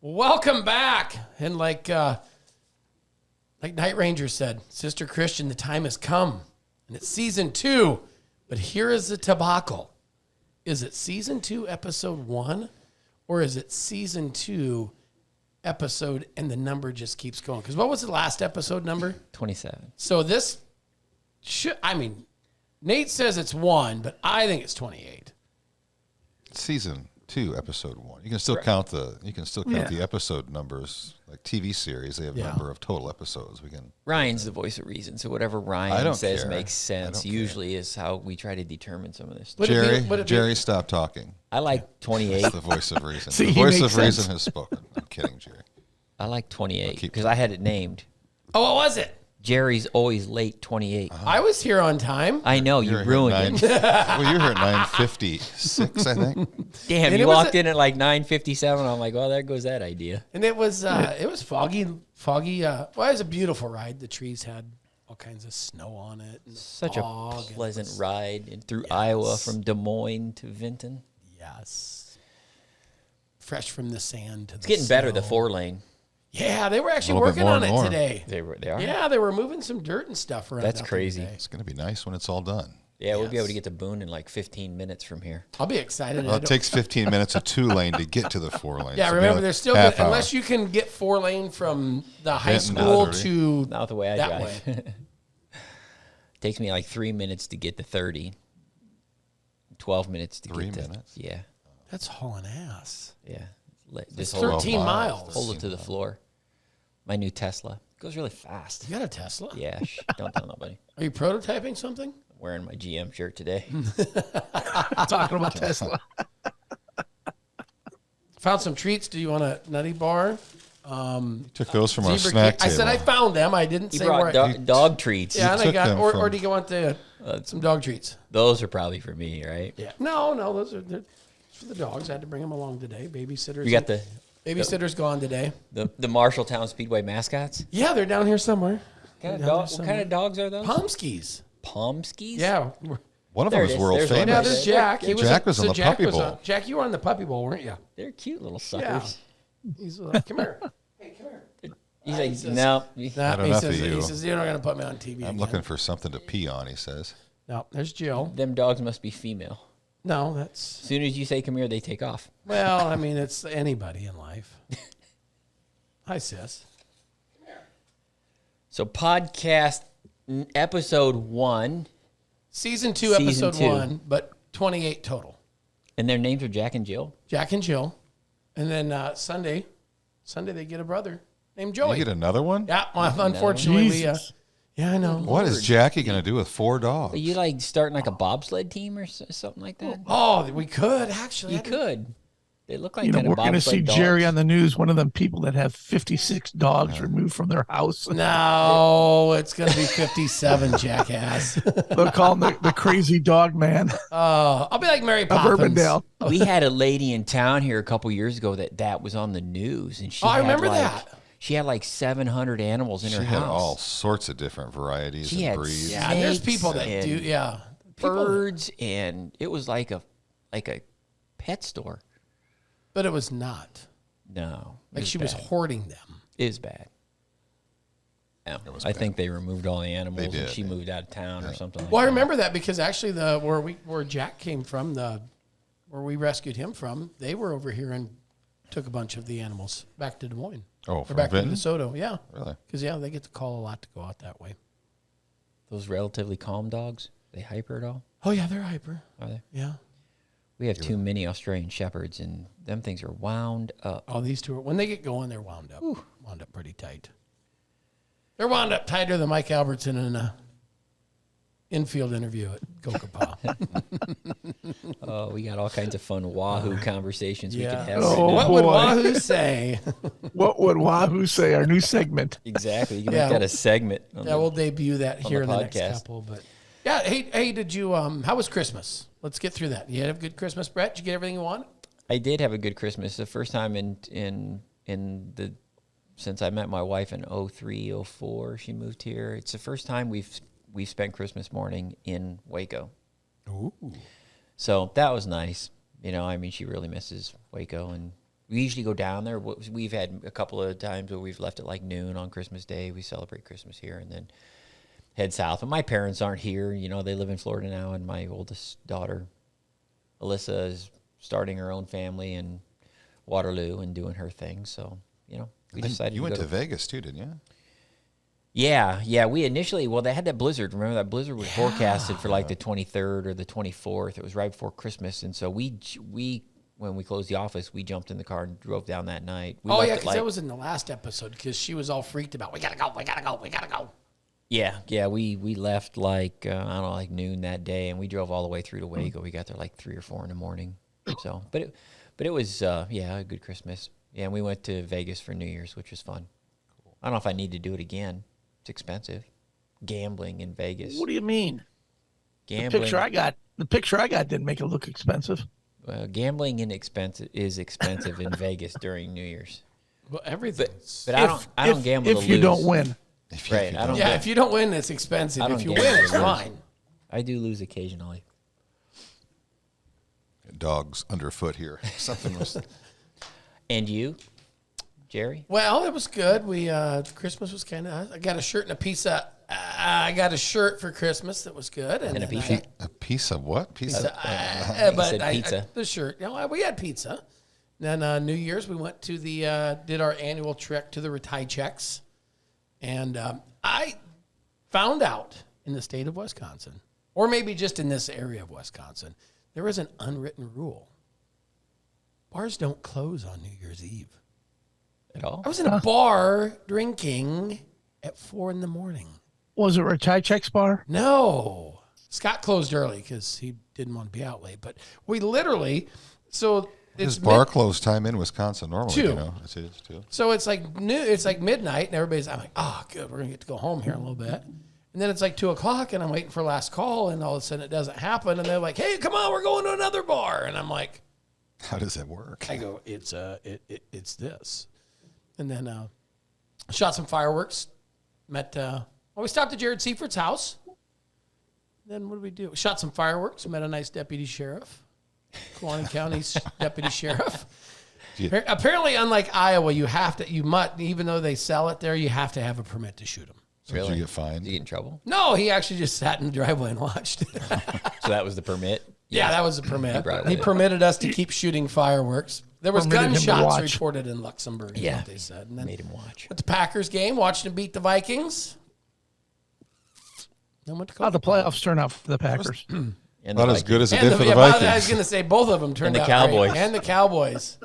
Welcome back. And like Night Ranger said, Sister Christian, the time has come. And it's season 2. But here is the debacle. Is it season 2, episode 1? Or is it season 2, episode, and the number just keeps going? Because what was the last episode number? 27. So this should, Nate says it's 1, but I think it's 28. Season 2, episode 1. You can still count the episode numbers, like TV series. They have a number of total episodes. Ryan's the voice of reason, so whatever Ryan says care. makes sense. Usually is how we try to determine some of this. Jerry, stop talking. I like 28. That's the voice of reason. See, the he voice makes of reason sense. has spoken. I'm kidding, Jerry. I like 28 because I had it named. Oh, what was it? Jerry's always late 28. I was here on time. I know, you ruined it. Well, you were here at 9:56, I think. Damn, And you it was walked in at like 9:57. I'm like, well, there goes that idea. And it was foggy. Well, it was a beautiful ride. The trees had all kinds of snow on it. And Such a pleasant ride and through Iowa from Des Moines to Vinton. Yes. Fresh from the sand to It's getting better, the 4-lane. Yeah, they were actually A little bit working more on and it more. today. They are? Yeah, they were moving some dirt and stuff around. That's out there crazy. today. It's going to be nice when it's all done. Yeah, we'll be able to get to Boone in like 15 minutes from here. I'll be excited. Well, it takes 15 minutes of 2-lane to get to the 4-lane. Yeah, So remember, be there's still half hour. unless you can get 4-lane from the high Vinton school to to Not the way I that drive. way. Takes me like 3 minutes to get to 30. 12 minutes to 3 get to minutes? Yeah, That's hauling ass. yeah. It's Just hold 13 miles. hold it to the floor. My new Tesla goes really fast. You got a Tesla? Yeah, don't tell nobody. Are you prototyping something? I'm wearing my GM shirt today. Talking about Tesla. Found some treats. Do you want a nutty bar? Took those from our Zebra snack cake. I table. said I found them. I didn't He say brought where. dog treats. Yeah, and I took got. them Or from- do you want some dog treats? Those are probably for me, right? Yeah. No, those are for the dogs. I had to bring them along today. Babysitters. You got the babysitter's gone today. the Marshalltown Speedway mascots. Yeah, they're down here somewhere. What kind of dogs are those? Pomskis. Pomskis? Yeah. One of There them it is is. world There's one famous. Yeah, there's Jack. Jack was on the Puppy Bowl. Jack, you were on the Puppy Bowl, weren't you? They're cute little Yeah. suckers. He's like, come here. Hey, come here. He's like, says- no. Not enough of you. He says, you're not going to put me on TV I'm again. looking for something to pee on, he says. No, there's Jill. Them dogs must be female. No, that's... As soon as you say come here, they take off. Well, I mean, it's anybody in life. Hi, sis. So podcast episode 1, Season 2, Season episode 2. 1, but 28 total. and their names are Jack and Jill. Jack and Jill. And then Sunday they get a brother named You Joey. get another one? Yeah, well, unfortunately, Jesus. yeah, I know. What is Jackie going to do with 4 dogs? Are you like starting like a bobsled team or something like that? Oh, we could, actually. You could. They look like You know, kind of we're going to bobsled see dogs. Jerry on the news, one of them people that have 56 dogs removed from their house. No, it's going to be 57, jackass. They'll call him the crazy dog man I'll be like Mary of Poppins. Urbandale. We had a lady in town here a couple years ago that was on the news, and she Oh, I had remember like, that. She had like 700 animals in She her had house. all sorts of different varieties She and had breeds. Yeah, there's snakes people that and do, yeah. People that- birds, and it was like a pet store. but it was not. No, Like she was hoarding them. It was bad. Yeah, I think they removed all the animals, and did. she moved out of town or something. Like Well, I that. remember that because actually where Jack came from, where we rescued him from, they were over here and took a bunch of the animals back to Des Moines. Oh, Or from back Vinton? to DeSoto, yeah. Really? Because, they get to call a lot to go out that way. Those relatively calm dogs, they hyper at all? Oh, yeah, they're hyper. Are they? Yeah. We have 2 mini Australian Shepherds, and them things are wound up. Oh, these two, when they get going, they're wound up. Wound up pretty tight. They're wound up tighter than Mike Albertson in an infield interview at Kokopah. Oh, we got all kinds of fun Wahoo conversations we could have. Oh, right now. What would boy. Wahoo say? What would Wahoo say? Our new segment. Exactly. You can Yeah. make that a segment. on Yeah, the- we'll debut that here the in the next podcast. couple. But yeah, hey, did you? How was Christmas? Let's get through that. You had a good Christmas, Brett. Did you get everything you want? I did have a good Christmas. The first time in the since I met my wife in 03, 04, she moved here. It's the first time we've spent Christmas morning in Waco. Ooh. So that was nice. You know, I mean, she really misses Waco, and We usually go down there. We've had a couple of times where we've left at like noon on Christmas Day. We celebrate Christmas here and then head south. But my parents aren't here. You know, they live in Florida now, and my oldest daughter, Alyssa, is starting her own family in Waterloo and doing her thing. So, you know, we decided you went to Vegas too, didn't you? Yeah. We initially, they had that blizzard. Remember that blizzard was forecasted for like the 23rd or the 24th. It was right before Christmas. And so we when we closed the office, we jumped in the car and drove down that night. Because that was in the last episode because she was all freaked about, we got to go. Yeah, we left like, I don't know, like noon that day, and we drove all the way through to Waco. We got there like 3 or 4 in the morning. So, but it was, a good Christmas. Yeah, and we went to Vegas for New Year's, which was fun. Cool. I don't know if I need to do it again. It's expensive. Gambling in Vegas. What do you mean? Gambling. The picture I got didn't make it look expensive. Gambling is expensive in Vegas during New Year's. Well, everything. But I don't gamble if to you lose. don't win. Right. I don't. Yeah, if you don't win, it's expensive. If you win, it's fine. I do lose occasionally. Dogs underfoot here. Something was. And you, Jerry? Well, it was good. We Christmas was kind of. I got a shirt and a pizza. I got a shirt for Christmas that was good, and a pizza. A piece of what? Pizza. The shirt. You know, we had pizza. Then New Year's we went to did our annual trek to the Retaicheks, and I found out in the state of Wisconsin, or maybe just in this area of Wisconsin, there is an unwritten rule. Bars don't close on New Year's Eve. At all? I was in a bar drinking at 4 a.m. Was it Retaicheks bar? No. Scott closed early because he didn't want to be out late. But we literally, His bar close time in Wisconsin normally, 2. you know. It's 2. So it's like it's like midnight, and I'm like, oh, good, we're gonna get to go home here in a little bit. And then it's like 2:00, and I'm waiting for last call, and all of a sudden it doesn't happen, and they're like, hey, come on, we're going to another bar, and I'm like, how does that work? I go, it's this, and then shot some fireworks, met. We stopped at Jared Seifert house. Then what did we do? Shot some fireworks, met a nice deputy sheriff. Kewaunee County's deputy sheriff. Yeah. Apparently, unlike Iowa, even though they sell it there, you have to have a permit to shoot them. So did you get fined? Did you get in trouble? No, he actually just sat in the driveway and watched. So that was the permit? Yeah, that was the permit. He permitted us to keep shooting fireworks. There was Permitted him to gunshots watch. reported in Luxembourg, is Yeah. what they said. And then Made him watch. went to Packers game, watched them beat the Vikings. Then went to How'd the playoffs turn out for the Packers? And Not as good as it did for the I was Vikings. going to say both of them turned And the out Cowboys. great. And the Cowboys.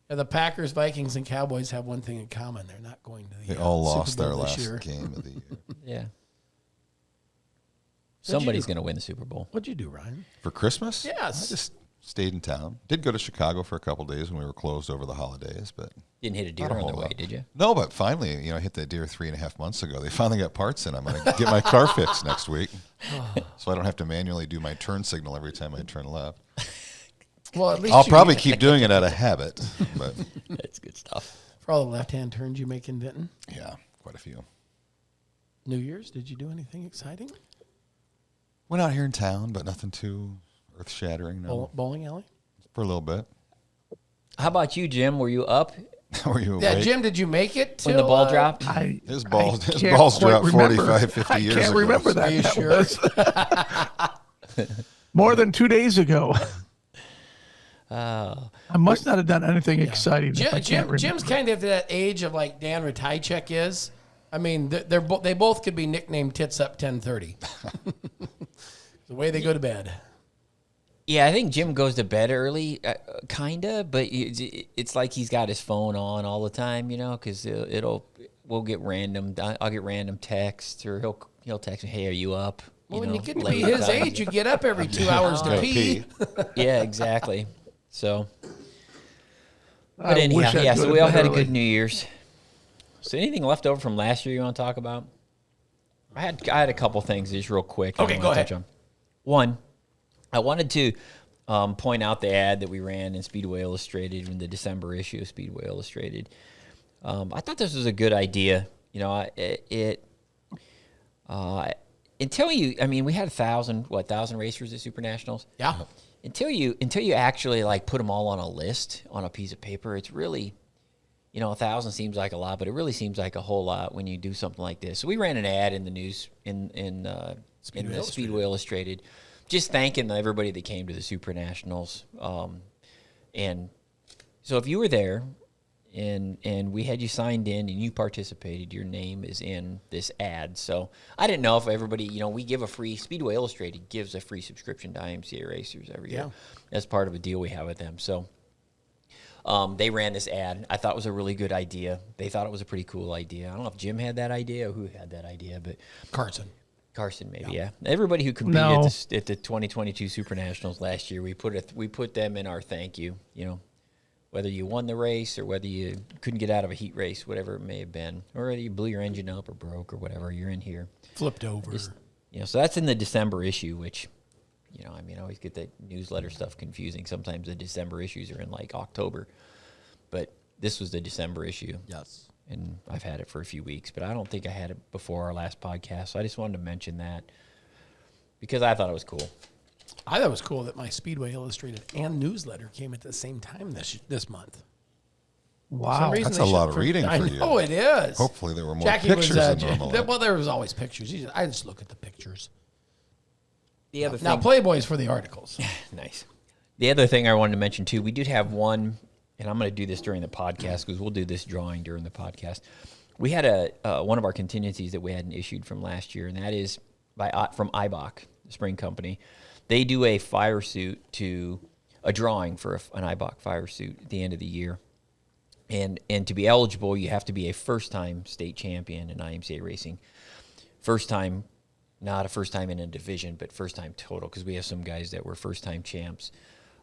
Yeah, the Packers, Vikings, and Cowboys have one thing in common. They're not going to the They all Super lost their Bowl this last year. game of the year. Yeah. Somebody's going to win the Super Bowl. What'd you do, Ryan? For Christmas? Yes. I just stayed in town. Did go to Chicago for a couple days when we were closed over the holidays, but Didn't hit a deer not a on the whole way, lot. did you? No, but finally, I hit that deer 3.5 months ago. They finally got parts in. I'm going to get my car fixed next week, so I don't have to manually do my turn signal every time I turn left. Well, at least I'll probably keep doing it out of habit, but That's good stuff. for all the left-hand turns you make in Vinton. yeah, quite a few. New Year's, did you do anything exciting? Went out here in town, but nothing too earth-shattering. No, Bowling alley? for a little bit. How about you, Jim? Were you up Were you Yeah, awake? Jim, did you make it when the till, ball dropped? His balls can't dropped quite remember. 45, 50 years I can't ago. remember that. Are you That sure? was more than 2 days ago. Oh. I must not have done anything exciting. if I can't remember. Jim's kind of that age of like Dan Retaichek is. I mean, they both could be nicknamed Tits Up 1030. The way they go to bed. Yeah, I think Jim goes to bed early, kind of, but it's like he's got his phone on all the time, because we'll get I'll get random texts, or he'll text me, hey, are you up? Well, when you get to late be at his night. age, you get up every 2 hours to Gotta pee. Yeah, exactly. So, I but wish anyhow, I'd yeah, go so to we all bed had a early. good New Year's. So anything left over from last year you want to talk about? I had a couple things just real quick. I Okay, wanna go ahead. touch on. One, I wanted to point out the ad that we ran in Speedway Illustrated in the December issue of Speedway Illustrated. I thought this was a good idea. Until we had 1,000 racers at Super Nationals. Yeah. until you actually like put them all on a list on a piece of paper, it's really, 1,000 seems like a lot, but it really seems like a whole lot when you do something like this. So we ran an ad in the news in the Speedway Illustrated, just thanking everybody that came to the Super Nationals. And so if you were there and we had you signed in and you participated, your name is in this ad. So I didn't know if everybody, we give a free, Speedway Illustrated gives a free subscription to IMCA Racers every year. That's part of a deal we have with them. So they ran this ad. I thought it was a really good idea. They thought it was a pretty cool idea. I don't know if Jim had that idea or who had that idea, but Carson, maybe, yeah. Everybody who competed at the 2022 Super Nationals last year, we put them in our thank you. Whether you won the race or whether you couldn't get out of a heat race, whatever it may have been, or whether you blew your engine up or broke or whatever, you're in here. Flipped over. So that's in the December issue, which, I always get the newsletter stuff confusing. Sometimes the December issues are in like October, but this was the December issue. Yes. And I've had it for a few weeks, but I don't think I had it before our last podcast. So I just wanted to mention that because I thought it was cool. I thought it was cool that my Speedway Illustrated and newsletter came at the same time this month. Wow. That's a lot of reading for you. Oh, it is. Hopefully there were more Jackie pictures was, than normal. well, there was always pictures. I just look at the pictures. The other Now, thing, Playboy's for the articles. nice. The other thing I wanted to mention too, we did have one, and I'm going to do this during the podcast because we'll do this drawing during the podcast. We had one of our contingencies that we hadn't issued from last year, and that is from IBOC, the spring company. They do a fire suit a drawing for an IBOC fire suit at the end of the year. And to be eligible, you have to be a first-time state champion in IMCA racing. First time, not a first time in a division, but first time total, because we have some guys that were first-time champs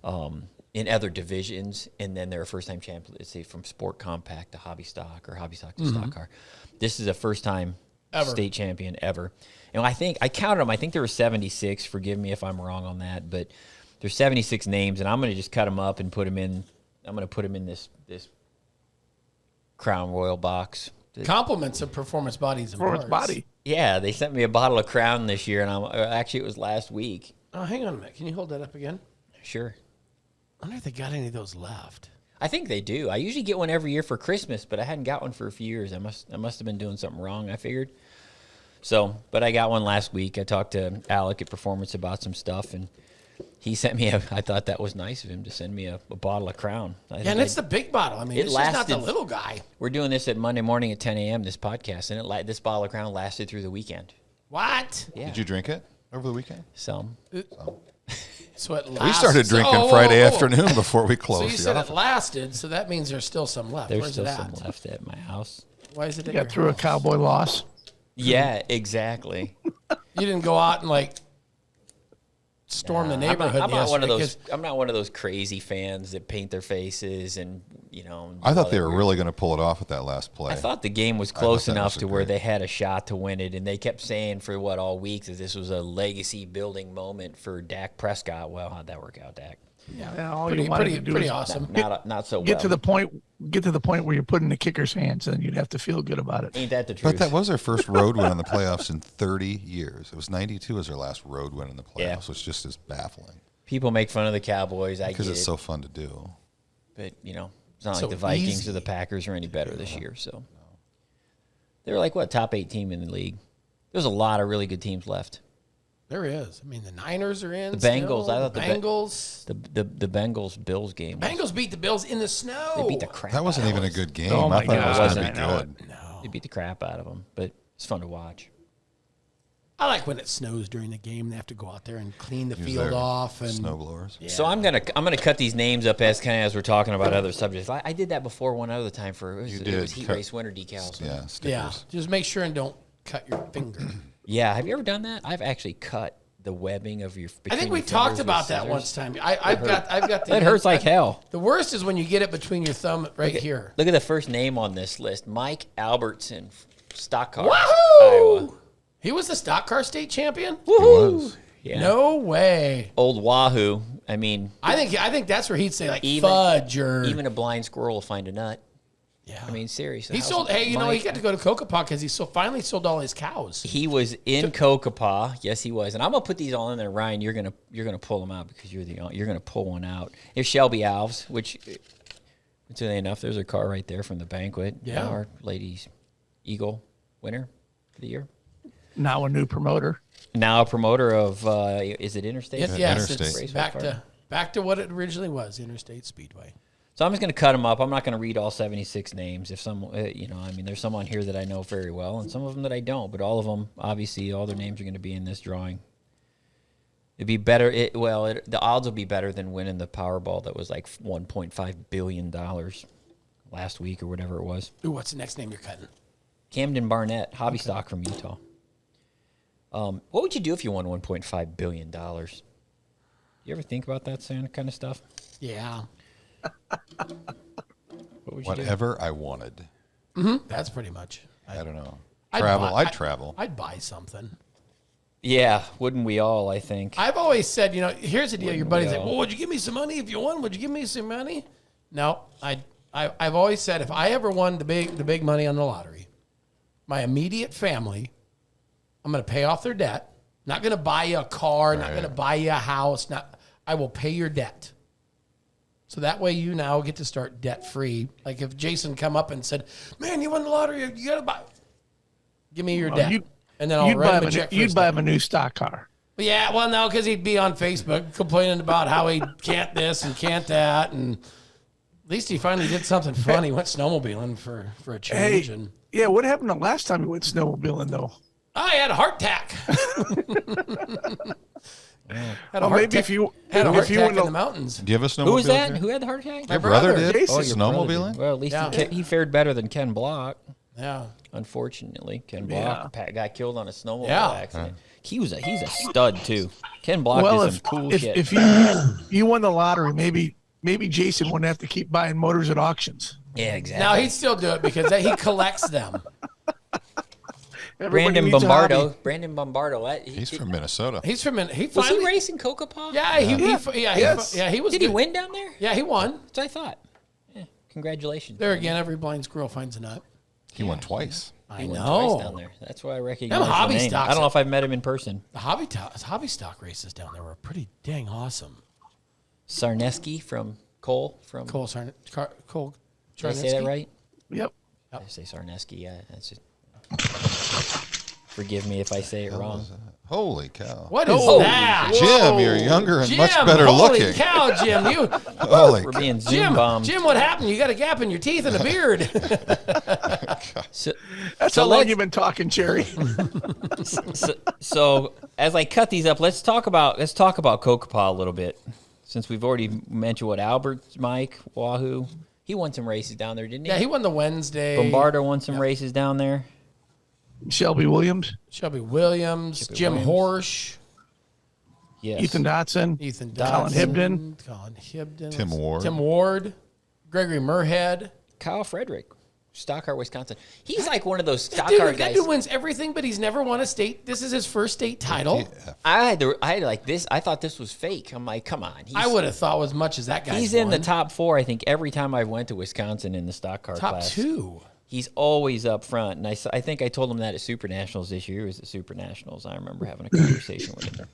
in other divisions, and then they're a first-time champ, let's say, from Sport Compact to Hobby Stock or Hobby Stock to Stock Car. This is a first-time state champion ever. And I counted them. I think there were 76. Forgive me if I'm wrong on that, but there's 76 names, and I'm going to just cut them up and put them in. I'm going to put them in this Crown Royal box. Compliments of Performance Bodies and Performance Parts. Body. Yeah, they sent me a bottle of Crown this year, and actually it was last week. Oh, hang on a minute. Can you hold that up again? Sure. I wonder if they got any of those left. I think they do. I usually get one every year for Christmas, but I hadn't got one for a few years. I must have been doing something wrong, I figured. So, but I got one last week. I talked to Alec at Performance about some stuff, and he sent me I thought that was nice of him to send me a bottle of Crown. And it's the big bottle. I mean, it's just not the little guy. We're doing this at Monday morning at 10 a.m., this podcast, and this bottle of Crown lasted through the weekend. What? Yeah. Did you drink it over the weekend? Some. So it lasted. We started drinking Friday afternoon before we closed. So you said it lasted, so that means there's still some left. There's Where's still it at? some left at my house. Why is it? You got through a cowboy loss. Yeah, exactly. You didn't go out and storm the neighborhood. I'm not one of those. I'm not one of those crazy fans that paint their faces and I thought they were really going to pull it off at that last play. I thought the game was close enough to where they had a shot to win it, and they kept saying for all week that this was a legacy building moment for Dak Prescott. Well, how'd that work out, Dak? Yeah, all you wanted to do pretty is awesome. Not so get well. to the point where you're put in the kicker's hands, and you'd have to feel good about it. Ain't that the truth? But that was their first road win in the playoffs in 30 years. It was 92 as their last road win in the playoffs, which just is baffling. People make fun of the Cowboys. Because it's so fun to do. But, it's not like the Vikings or the Packers are any better this year. So they're like, top 8 team in the league. There's a lot of really good teams left. There is. I mean, the Niners are in. The Bengals. Still. I thought the Bengals. The Bengals-Bills game. Bengals beat the Bills in the snow. They beat the crap. That wasn't out even of a good game. Oh my I thought God. it was going to be good. No. They beat the crap out of them, but it's fun to watch. I like when it snows during the game. They have to go out there and clean the Use field their off and snow blowers. Yeah. So I'm gonna cut these names up as we're talking about other subjects. I did that before one other time for it was heat race winter decals. Yeah, stickers. Yeah, just make sure and don't cut your finger. Yeah, have you ever done that? I've actually cut the webbing of your. I think we talked about that once time. I've got the. That hurts like hell. The worst is when you get it between your thumb here. Look at the first name on this list, Mike Albertson, Stock Car, Wahoo! Iowa. He was the stock car state champion. He was. Yeah. No way. Old Wahoo. I mean, I think that's where he'd say fudge or even a blind squirrel will find a nut. Yeah. I mean, seriously. He sold. Hey, he got to go to Kokopah because he finally sold all his cows. He was in Kokopah. Yes, he was. And I'm gonna put these all in there, Ryan. You're gonna pull them out because you're gonna pull one out. There's Shelby Alves, which, interestingly enough, there's a car right there from the banquet. Yeah. Our ladies Eagle winner for the year. Now a new promoter. Now a promoter of is it Interstate? Yes, Interstate. it's back to what it originally was, Interstate Speedway. So I'm just going to cut them up. I'm not going to read all 76 names. If some, there's some on here that I know very well, and some of them that I don't. But all of them, obviously, all their names are going to be in this drawing. It'd be better. The odds will be better than winning the Powerball that was like $1.5 billion last week or whatever it was. Ooh, what's the next name you're cutting? Camden Barnett, hobby stock from Utah. What would you do if you won $1.5 billion? You ever think about that kind of stuff? Yeah. What would you Whatever I wanted. Mm-hmm. That's pretty much. I don't know. I'd travel. I'd buy something. Yeah, wouldn't we all, I think. I've always said, here's the deal. Your buddy's like, all? well, would you give me some money if you won? Would you give me some money? No, I've always said if I ever won the big money on the lottery, my immediate family, I'm going to pay off their debt. Not going to buy you a car. Not going to buy you a house. I will pay your debt. So that way you now get to start debt free. Like if Jason come up and said, "Man, you won the lottery. You got to buy. Give me your debt." And then I'll write him a check. You'd buy him a new stock car. Yeah, well, no, because he'd be on Facebook complaining about how he can't this and can't that, and at least he finally did something fun. He went snowmobiling for a change. Hey, yeah, what happened the last time you went snowmobiling though? I had a heart attack. Maybe if you had a heart attack went in the mountains. Do you have a snowmobile? Who was that? here? Who had the heart attack? Your brother did? Jason. Oh, snowmobiling? Well, at least he fared better than Ken Block. Yeah, Unfortunately, Ken Block got killed on a snowmobile Yeah. accident. He's a stud too. Ken Block did some cool shit. If you won the lottery, maybe Jason wouldn't have to keep buying motors at auctions. Yeah, exactly. now he'd still do it because he collects them. Everybody Brandon needs a hobby. Bombardo. Brandon Bombardo. He's from Minnesota. He's from Was finally, he racing Kokopah? Yeah, he was. Did he win down there? Yeah, he won. That's what I thought. Yeah, congratulations. There again, every blind squirrel finds a nut. He won twice. I He won know. twice down there. That's why I recognize Them hobby the name. stocks I don't know if I've met him in person. The hobby stock races down there were pretty dang awesome. Sarneski from Cole. Cole Did I say Charneski? that right? Yep. I say Sarneski. Yeah, that's it. Forgive me if I say it wrong. Holy cow. What is that? Jim, you're younger and Jim, much better holy looking. cow, Jim! You, Holy We're cow. being Zoom bombed. Jim, what happened? You got a gap in your teeth and a beard. So, That's So how long let's- you've been talking, Cherry. so as I cut these up, let's talk about Kokopah a little bit, since we've already mentioned what Albert's Mike Wahoo. He won some races down there, didn't he? Yeah, he won the Wednesday. Bombardo won some races down there. Shelby Williams, Shelby Williams, Jim Horsch, Yes. Ethan Dotson, Ethan Colin Dodson, Hibden. Colin Hibden, Tim Ward. Gregory Murhead. Kyle Frederick, Stock Car, Wisconsin. He's like one of those stock Dude, car that guys. dude wins everything, but he's never won a state. This is his first state title. I had like this. I thought this was fake. I'm like, come on. I would have thought as much as that guy. He's in the top 4, I think, every time I went to Wisconsin in the stock car top class. 2. He's always up front, and I think I told him that at Super Nationals this year. He was at Super Nationals. I remember having a conversation with him.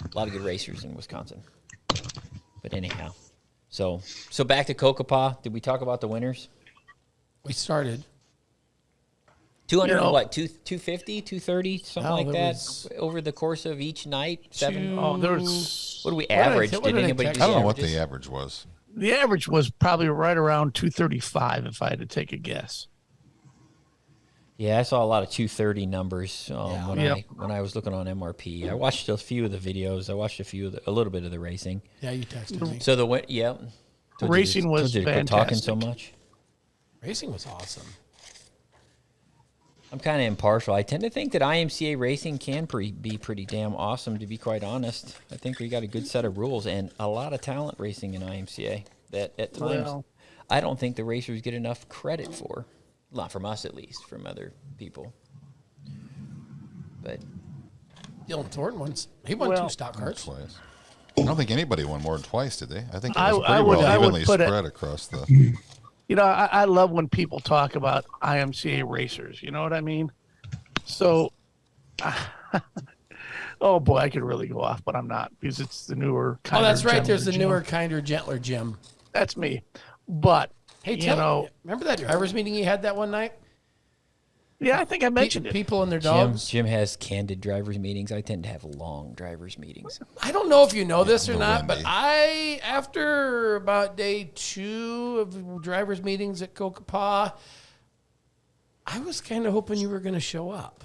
A lot of good racers in Wisconsin. But anyhow, so back to Kokopah. Did we talk about the winners? We started. 200 You know- what? 250, 230, something No, like there that was over the course of each night. 7. Oh, there's What do we did I average? t- what Did did I anybody? text do I don't know what averages? the average was. the average was probably right around 235 if I had to take a guess. Yeah, I saw a lot of 230 numbers when Yep. when I was looking on MRP. I watched a few of the videos. I watched a little bit of the racing. Yeah, you texted me. So yeah. Racing was told you to quit talking so fantastic. much. Racing was awesome. I'm kind of impartial. I tend to think that IMCA racing can be pretty damn awesome, to be quite honest. I think we got a good set of rules and a lot of talent racing in IMCA that at times Well- I don't think the racers get enough credit for. Not from us, at least, from other people. But Dylan Thornton won. He won 2 stock cars. Twice. I don't think anybody won more than twice, did they? I think it I was pretty would- well I would evenly put it- spread across the. I love when people talk about IMCA racers. You know what I mean? So, oh boy, I could really go off, but I'm not because it's the newer. Oh, that's right. There's the Jim. newer, kinder, gentler Jim. That's me. But hey, remember that drivers meeting you had that one night? Yeah, I think I mentioned it. People and their dogs. Jim has candid drivers meetings. I tend to have long drivers meetings. I don't know if you know this or not, but after about day 2 of drivers meetings at Kokopah, I was kind of hoping you were going to show up.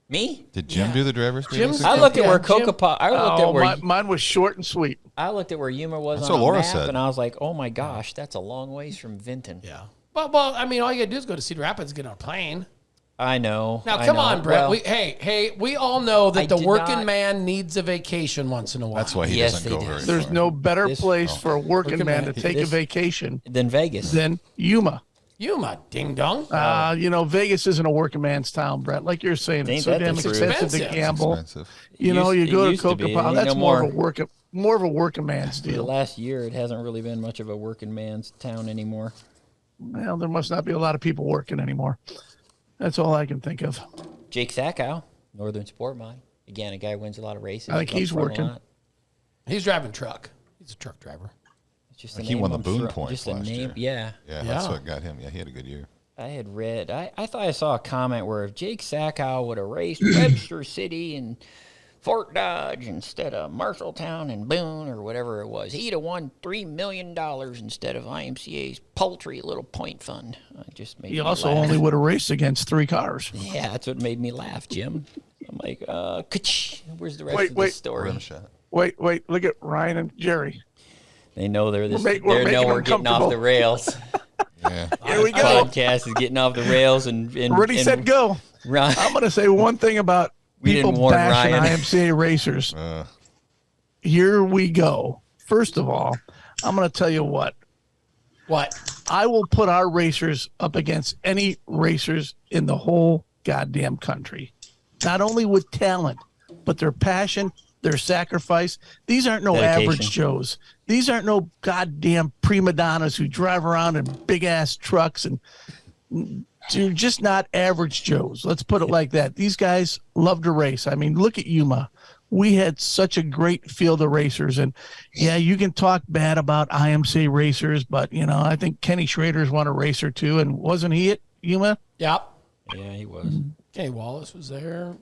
Me? Did Jim do the drivers meetings? I looked at where Kokopah. I looked at where mine was short and sweet. I looked at where Yuma was That's on what Laura the map, said. and I was like, "Oh my gosh, that's a long ways from Vinton." Yeah. Well, I mean, all you got to do is go to Cedar Rapids and get on a plane. I know. Now, come on, Brett. Well, we all know that the working man needs a vacation once in a while. That's why he doesn't go very far. There's no better place for a working man to take a vacation than Vegas. Than Yuma. Yuma, ding dong. Vegas isn't a working man's town, Brett. Like you're saying, it's so damn expensive to gamble. You go to Kokopah. That's more of a working man's deal. The last year, it hasn't really been much of a working man's town anymore. Well, there must not be a lot of people working anymore. That's all I can think of. Jake Sackow, Northern Sport Mod. Again, a guy who wins a lot of races. I think he's working. He's driving truck. He's a truck driver. Just he won the Boone Points last year. Yeah, that's what got him. Yeah, he had a good year. I had read. I thought I saw a comment where if Jake Sackow would have raced Webster City and Fort Dodge instead of Marshalltown and Boone or whatever it was, he'd have won $3 million instead of IMCA's paltry little point fund. It just made me also laugh. only would have raced against 3 cars. Yeah, that's what made me laugh, Jim. I'm like, where's the rest of the story? Wait, look at Ryan and Jerry. They know they're we're getting off the rails. Yeah. Here we go. Podcast is getting off the rails and ready, set, go. Ryan, I'm going to say one thing about people bashing IMCA racers. Here we go. First of all, I'm going to tell you what. What? I will put our racers up against any racers in the whole goddamn country. Not only with talent, but their passion, their sacrifice. These aren't no average Joes. These aren't no goddamn prima donnas who drive around in big ass trucks and they're just not average Joes. Let's put it like that. These guys love to race. I mean, look at Yuma. We had such a great field of racers, and yeah, you can talk bad about IMCA racers, but I think Kenny Schrader's won a race or two, and wasn't he at Yuma? Yep. Yeah, he was. Kenny Wallace was there.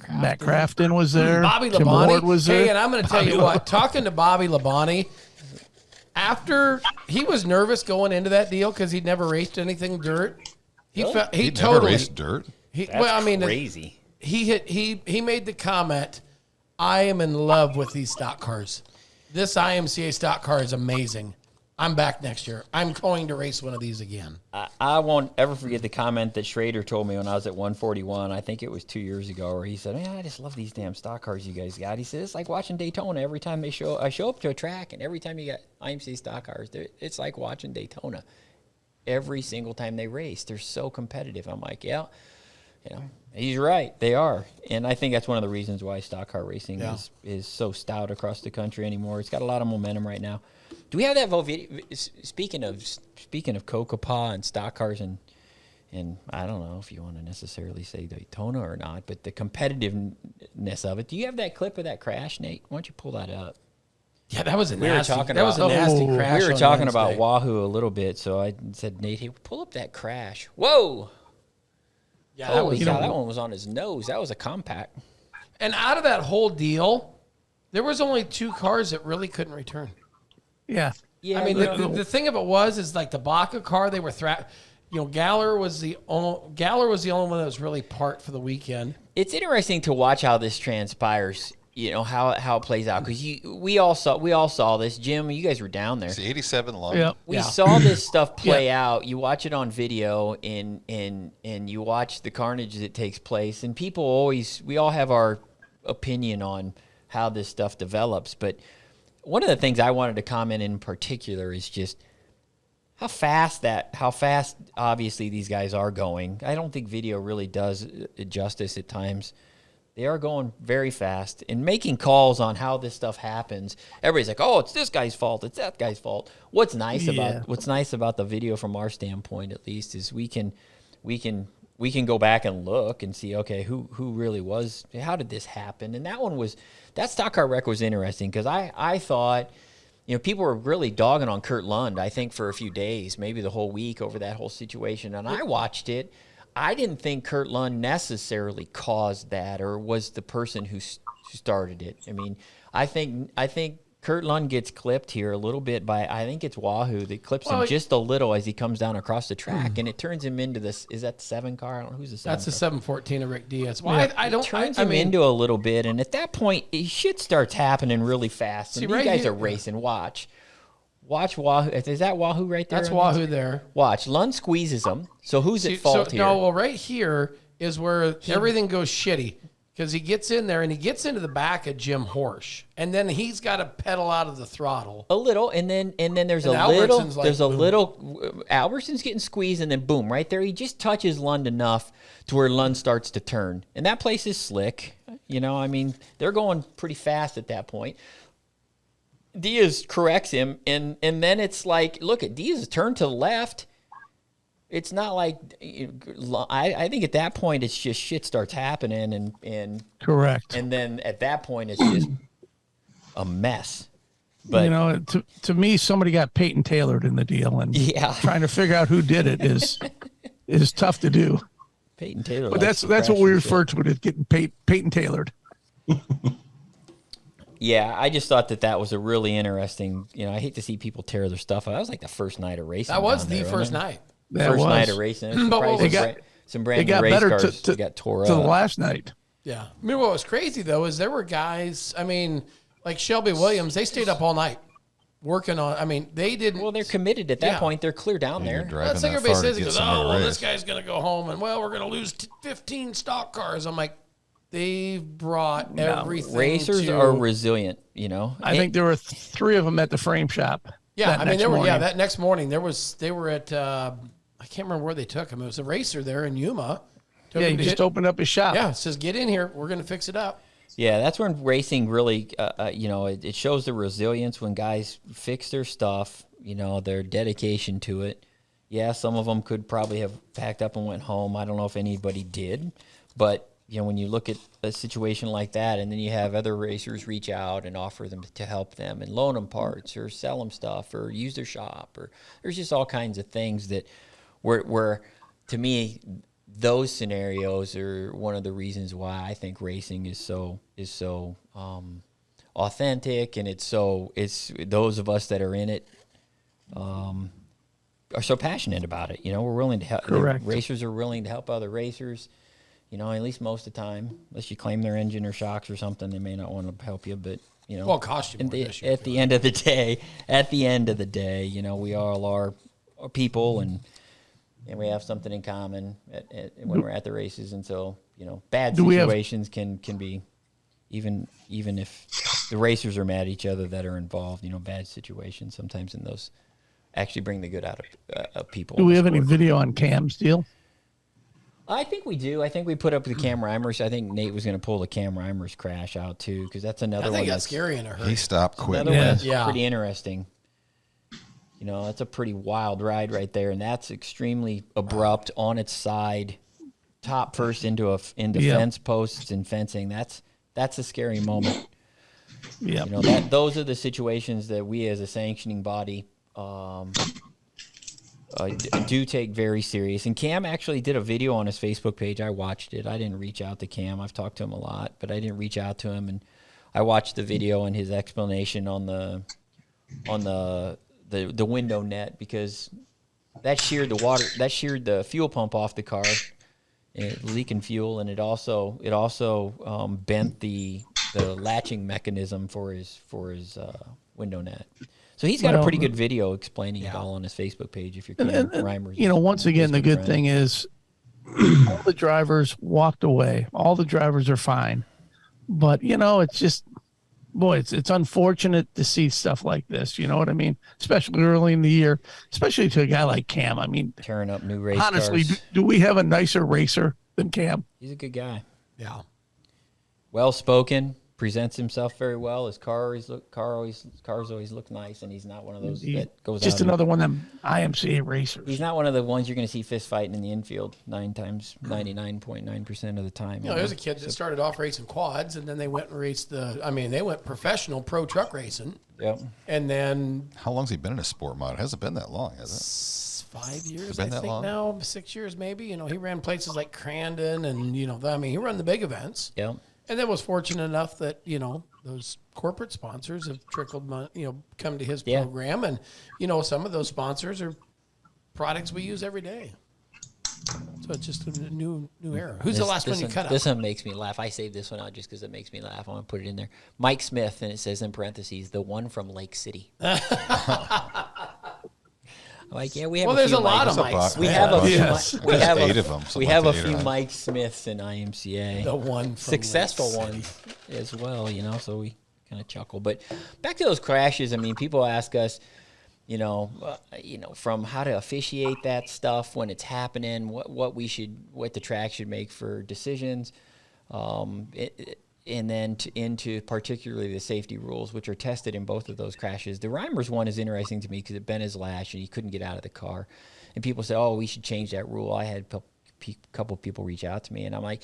Matt Crafton was there. Bobby Tim Labonte Ward was there. Hey, and I'm going to tell you what, talking to Bobby Labonte, after he was nervous going into that deal because he'd never raced anything dirt. He totally never raced dirt. Crazy. He made the comment, "I am in love with these stock cars. This IMCA stock car is amazing. I'm back next year. I'm going to race one of these again." I won't ever forget the comment that Schrader told me when I was at 141. I think it was 2 years ago, where he said, "Man, I just love these damn stock cars you guys got." He said, "It's like watching Daytona. Every time I show up to a track, and every time you got IMCA stock cars, it's like watching Daytona. Every single time they race, they're so competitive." I'm like, yeah, he's right. They are. And I think that's one of the reasons why stock car racing is so stout across the country anymore. It's got a lot of momentum right now. Do we have that video? Speaking of Kokopah and stock cars and I don't know if you want to necessarily say Daytona or not, but the competitiveness of it. Do you have that clip of that crash, Nate? Why don't you pull that up? Yeah, that was a nasty crash. We were talking about Wahoo a little bit, so I said, Nate, hey, pull up that crash. Whoa! Yeah, that one was on his nose. That was a compact. And out of that whole deal, there was only 2 cars that really couldn't return. Yeah. I mean, the thing of it is like the Baca car, they were Galler was the only one that was really part for the weekend. It's interesting to watch how this transpires. How it plays out, because we all saw this. Jim, you guys were down there. It's 87 long. Yeah. We saw this stuff play out. You watch it on video, and you watch the carnage that takes place. And we all have our opinion on how this stuff develops. But one of the things I wanted to comment in particular is just how fast obviously these guys are going. I don't think video really does it justice at times. They are going very fast and making calls on how this stuff happens. Everybody's like, "Oh, it's this guy's fault. It's that guy's fault." What's nice about the video from our standpoint, at least, is we can go back and look and see, okay, who really was, how did this happen? And that stock car wreck was interesting because I thought, people were really dogging on Kurt Lund, I think, for a few days, maybe the whole week over that whole situation. And I watched it. I didn't think Kurt Lund necessarily caused that or was the person who started it. I mean, I think Kurt Lund gets clipped here a little bit by, I think it's Wahoo that clips him just a little as he comes down across the track, and it turns him into this. Is that the 7 car? I don't know who's the 7. That's the 714 of Rick Diaz. Well, I don't. Turns him into a little bit, and at that point, shit starts happening really fast. And these guys are racing. Watch Wahoo. Is that Wahoo right there? That's Wahoo there. Watch. Lund squeezes him. So who's at fault here? No, well, right here is where everything goes shitty because he gets in there and he gets into the back of Jim Horsch, and then he's got to pedal out of the throttle a little, and then there's Albertson's a little. Albertson's getting squeezed, and then boom, right there, he just touches Lund enough to where Lund starts to turn, and that place is slick. I mean, they're going pretty fast at that point. Diaz corrects him, and then it's like, look at Diaz turned to the left. It's not like I think at that point it's just shit starts happening and correct. And then at that point it's just a mess. But to me, somebody got Peyton Taylored in the deal, and trying to figure out who did it is tough to do. Peyton Taylor, but that's what we refer to it as getting Peyton Taylored. Yeah, I just thought that was a really interesting. I hate to see people tear their stuff. That was like the first night of racing. That was the first night. First night of racing. But some brand new race cars got tore up. To the last night. Yeah. I mean, what was crazy, though, is there were guys, like Shelby Williams, they stayed up all night working on, they didn't. Well, they're committed at that point. They're clear down there. That's like everybody says, this guy's going to go home, and, we're going to lose 15 stock cars. I'm like, they've brought everything. Racers are resilient, I think there were 3 of them at the frame shop. Yeah, that next morning they were at I can't remember where they took him. It was a racer there in Yuma. He just opened up his shop. Yeah, says get in here. We're going to fix it up. Yeah, that's when racing really, it shows the resilience when guys fix their stuff. Their dedication to it. Yeah, some of them could probably have packed up and went home. I don't know if anybody did, but when you look at a situation like that, and then you have other racers reach out and offer them to help them and loan them parts or sell them stuff or use their shop, or there's just all kinds of things that where to me, those scenarios are one of the reasons why I think racing is so authentic, and it's those of us that are in it are so passionate about it. We're willing to help. Correct. Racers are willing to help other racers. At least most of the time, unless you claim their engine or shocks or something, they may not want to help you. But well, it costs you more. At the end of the day, we all are people, and we have something in common when we're at the races. And so, bad situations can be, even if the racers are mad at each other that are involved. Bad situations sometimes in those actually bring the good out of people. Do we have any video on Cam's deal? I think we do. I think we put up the Cam Reimers. I think Nate was going to pull the Cam Reimers crash out too, because that's another one that's scary in a hurry. He stopped quick. Another one that's pretty interesting. That's a pretty wild ride right there, and that's extremely abrupt on its side, top first into fence posts and fencing. That's a scary moment. Yeah. Those are the situations that we as a sanctioning body do take very serious. And Cam actually did a video on his Facebook page. I watched it. I didn't reach out to Cam. I've talked to him a lot, but I didn't reach out to him. And I watched the video and his explanation on the window net, because that sheared the fuel pump off the car, leaking fuel, and it also bent the latching mechanism for his window net. So he's got a pretty good video explaining it all on his Facebook page. If you're Reimers, once again, the good thing is all the drivers walked away. All the drivers are fine, but it's just, it's unfortunate to see stuff like this. You know what I mean? Especially early in the year, especially to a guy like Cam. Tearing up new race honestly, cars. Do we have a nicer racer than Cam? He's a good guy. Yeah. well spoken, presents himself very well. His cars always look nice, and he's not one of those that goes just out and- another one of them IMCA racers. He's not one of the ones you're going to see fist fighting in the infield 99.9% of the time. You know, there's a kid that started off racing quads, and then they went and raced they went professional pro truck racing. Yep. And then How long's he been in a sport mod? It hasn't been that long, has it? 5 years, been I that think long? now, 6 years maybe. You know, he ran places like Crandon, and he ran the big events. Yep. And then was fortunate enough that, those corporate sponsors have trickled money, come to his program. And, some of those sponsors are products we use every day. So it's just a new era. Who's the last one you cut out? This one makes me laugh. I saved this one out just because it makes me laugh. I'm going to put it in there. Mike Smith, and it says in parentheses, the one from Lake City. Like, yeah, we have. Well, a there's few a lot Mikes. of Mikes. We have a few. Yes. We have Eight of them. We have a few Mike Smiths in IMCA. The one from successful Lake ones as well. So we kind of chuckle. But back to those crashes. I mean, people ask us, from how to officiate that stuff when it's happening, what the track should make for decisions. And then into particularly the safety rules, which are tested in both of those crashes. The Reimers one is interesting to me because it bent his lash and he couldn't get out of the car. And people say, oh, we should change that rule. I had a couple people reach out to me, and I'm like,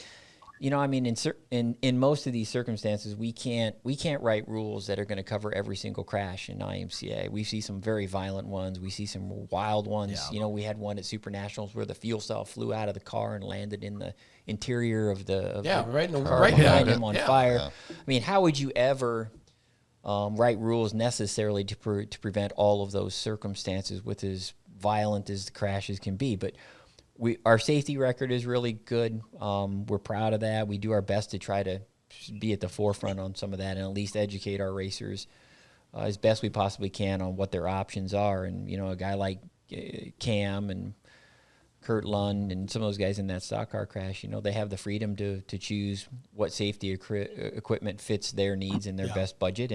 in most of these circumstances, we can't write rules that are going to cover every single crash in IMCA. We see some very violent ones. We see some wild ones. Yeah. We had one at Super Nationals where the fuel cell flew out of the car and landed in the interior of the right in the car right behind behind him it. on Yeah. fire. Yeah. I mean, how would you ever write rules necessarily to prevent all of those circumstances with as violent as the crashes can be? But our safety record is really good. We're proud of that. We do our best to try to be at the forefront on some of that and at least educate our racers as best we possibly can on what their options are. And, a guy like Cam and Kurt Lund and some of those guys in that stock car crash, they have the freedom to choose what safety equipment fits their needs and their best budget.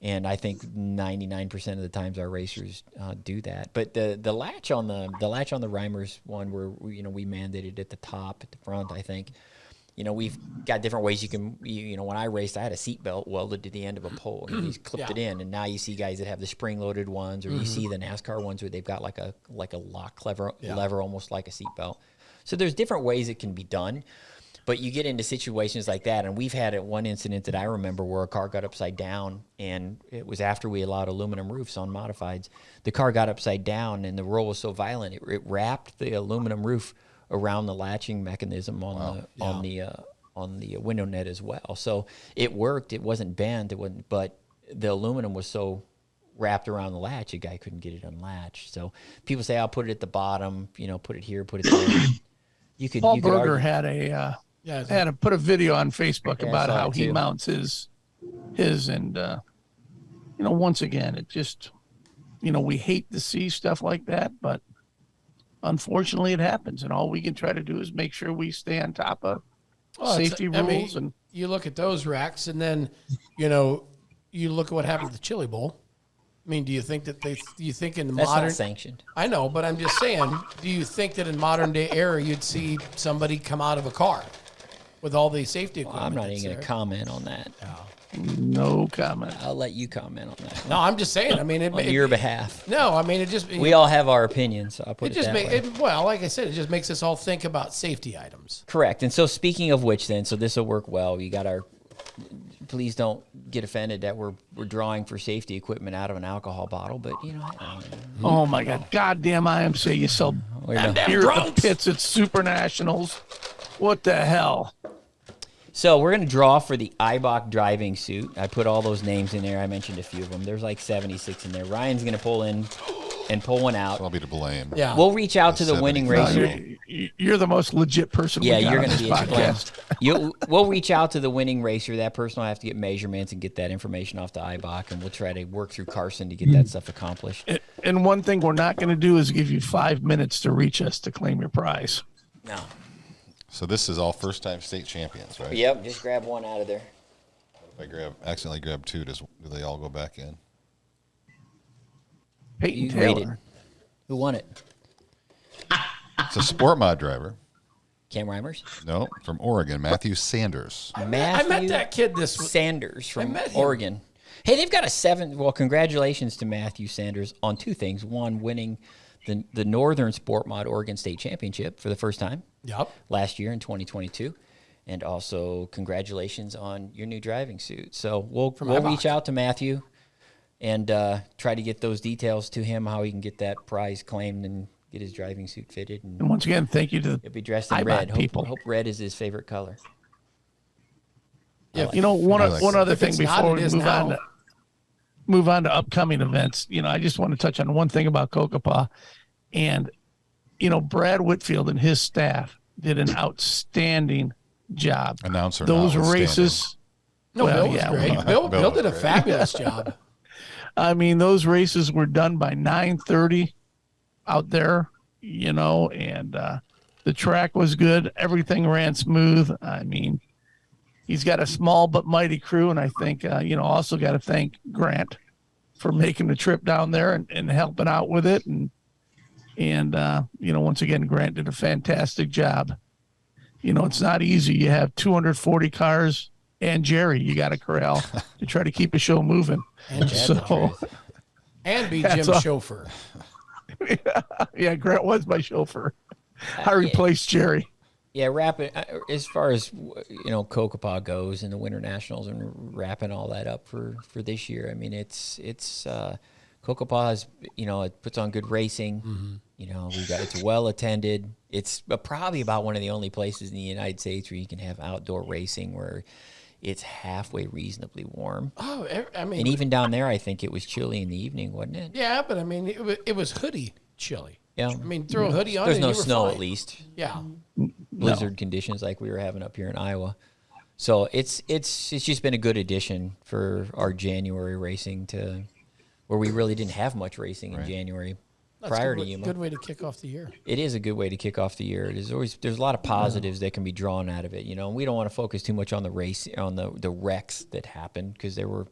And I think 99% of the times our racers do that. But the latch on the Reimers one, where we mandated at the top, at the front, I think, we've got different ways you can. When I raced, I had a seatbelt welded to the end of a pole, and you just clipped it in. And now you see guys that have the spring-loaded ones, or you see the NASCAR ones where they've got like a lock lever, almost like a seatbelt. So there's different ways it can be done. But you get into situations like that, and we've had one incident that I remember where a car got upside down, and it was after we allowed aluminum roofs on modifieds. The car got upside down, and the roll was so violent, it wrapped the aluminum roof around the latching mechanism on the window net as well. So it worked. It wasn't bent. But the aluminum was so wrapped around the latch, a guy couldn't get it unlatched. So people say, "I'll put it at the bottom. Put it here, put it there." Paul you could Berger argue- had to put a video on Facebook Yeah, I about saw how it he too. mounts his and once again it just we hate to see stuff like that, but unfortunately it happens, and all we can try to do is make sure we stay on top of safety rules. And you look at those racks, and then you look at what happened to the Chili Bowl. I mean, do you think that do you think in the That's modern not sanctioned. I know, but I'm just saying, do you think that in modern day era you'd see somebody come out of a car with all the safety equipment? I'm not that's even going there? to comment on that. no comment. I'll let you comment on that No, I'm just saying. I mean, on your behalf. no, I mean, it just We all have our opinions, so I'll put it it, just that way. well, like I said, it just makes us all think about safety items. Correct. And so speaking of which then, so this will work well. You got our, please don't get offended that we're drawing for safety equipment out of an alcohol bottle, but Oh my God, goddamn IMCA! You sell we're done. beer at the pits at Super Nationals. What the hell? So we're going to draw for the IBOC driving suit. I put all those names in there. I mentioned a few of them. There's like 76 in there. Ryan's going to pull in and pull one out. I'll be to blame. Yeah. We'll reach out to the 70. winning No, racer. You're the most legit person. Yeah, we got you're on going to this be at your podcast. We'll reach out to the winning racer. That person will have to get measurements and get that information off to IBOC, and we'll try to work through Carson to get that stuff accomplished. And one thing we're not going to do is give you 5 minutes to reach us to claim your prize. No. So this is all first-time state champions, right? Yep, just grab one out of there. If I accidentally grab two, do they all go back in? Peyton You Taylor. rated. Who won it? It's a sport mod driver. Cam Reimers? No, from Oregon, Matthew Sanders. I met that kid Sanders from Oregon. Hey, they've got a 7. Well, congratulations to Matthew Sanders on 2 things. One, winning the Northern Sport Mod Oregon State Championship for the first time. Yep. Last year in 2022. And also congratulations on your new driving suit. So we'll reach out to Matthew and try to get those details to him, how he can get that prize claimed and get his driving suit fitted. And once again, thank you to he'll be dressed in red. Hope red is his favorite color. Yeah, one other thing before we move on to upcoming events. I just want to touch on one thing about Kokopah, and Brad Whitfield and his staff did an outstanding job. Announcer. Those races. No, Bill was great. Bill did a fabulous job. I mean, those races were done by 9:30 out there, and the track was good. Everything ran smooth. I mean, he's got a small but mighty crew, and I think, also got to thank Grant for making the trip down there and helping out with it. And once again, Grant did a fantastic job. It's not easy. You have 240 cars and Jerry you got to corral to try to keep the show moving. And be Jim's chauffeur. Yeah, Grant was my chauffeur. I replaced Jerry. Yeah, wrapping as far as Kokopah goes and the Winter Nationals and wrapping all that up for this year. I mean, it's Kokopah is it puts on good racing. Mm-hmm. It's well attended. It's probably about one of the only places in the United States where you can have outdoor racing where it's halfway reasonably warm. Oh, I mean, and even down there, I think it was chilly in the evening, wasn't it? Yeah, but I mean, it was hoodie chilly. Yeah, I mean, throw a hoodie on. There's and no you were snow fine. at least. Yeah, blizzard conditions like we were having up here in Iowa. So it's just been a good addition for our January racing to where we really didn't have much racing in January prior to IMCA. Good way to kick off the year. It is a good way to kick off the year. There's a lot of positives that can be drawn out of it. And we don't want to focus too much on the race, on the wrecks that happened because there were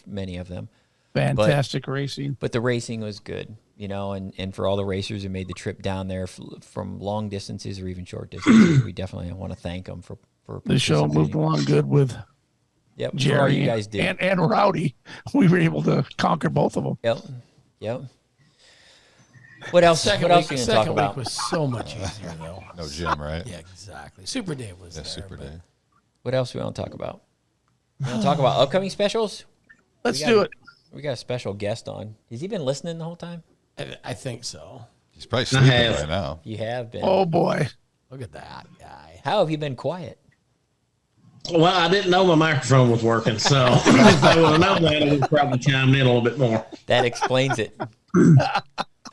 many of them. Fantastic racing. But the racing was good, and for all the racers who made the trip down there from long distances or even short distances, we definitely want to thank them for the show moved along good with Jerry all you guys did. And Rowdy. We were able to conquer both of them. Yep. What else? What else are you going to talk about? Second week was so much easier, though. No Jim, right? Yeah, exactly. Super Dave was there. Super Dave. What else do we want to talk about? We want to talk about upcoming specials? Let's do it. We got a special guest on. Has he been listening the whole time? I think so. He's probably sleeping right now. You have been. Oh, boy. Look at that guy. How have you been quiet? Well, I didn't know my microphone was working, so if I would have known that, I would have probably chimed in a little bit more. That explains it.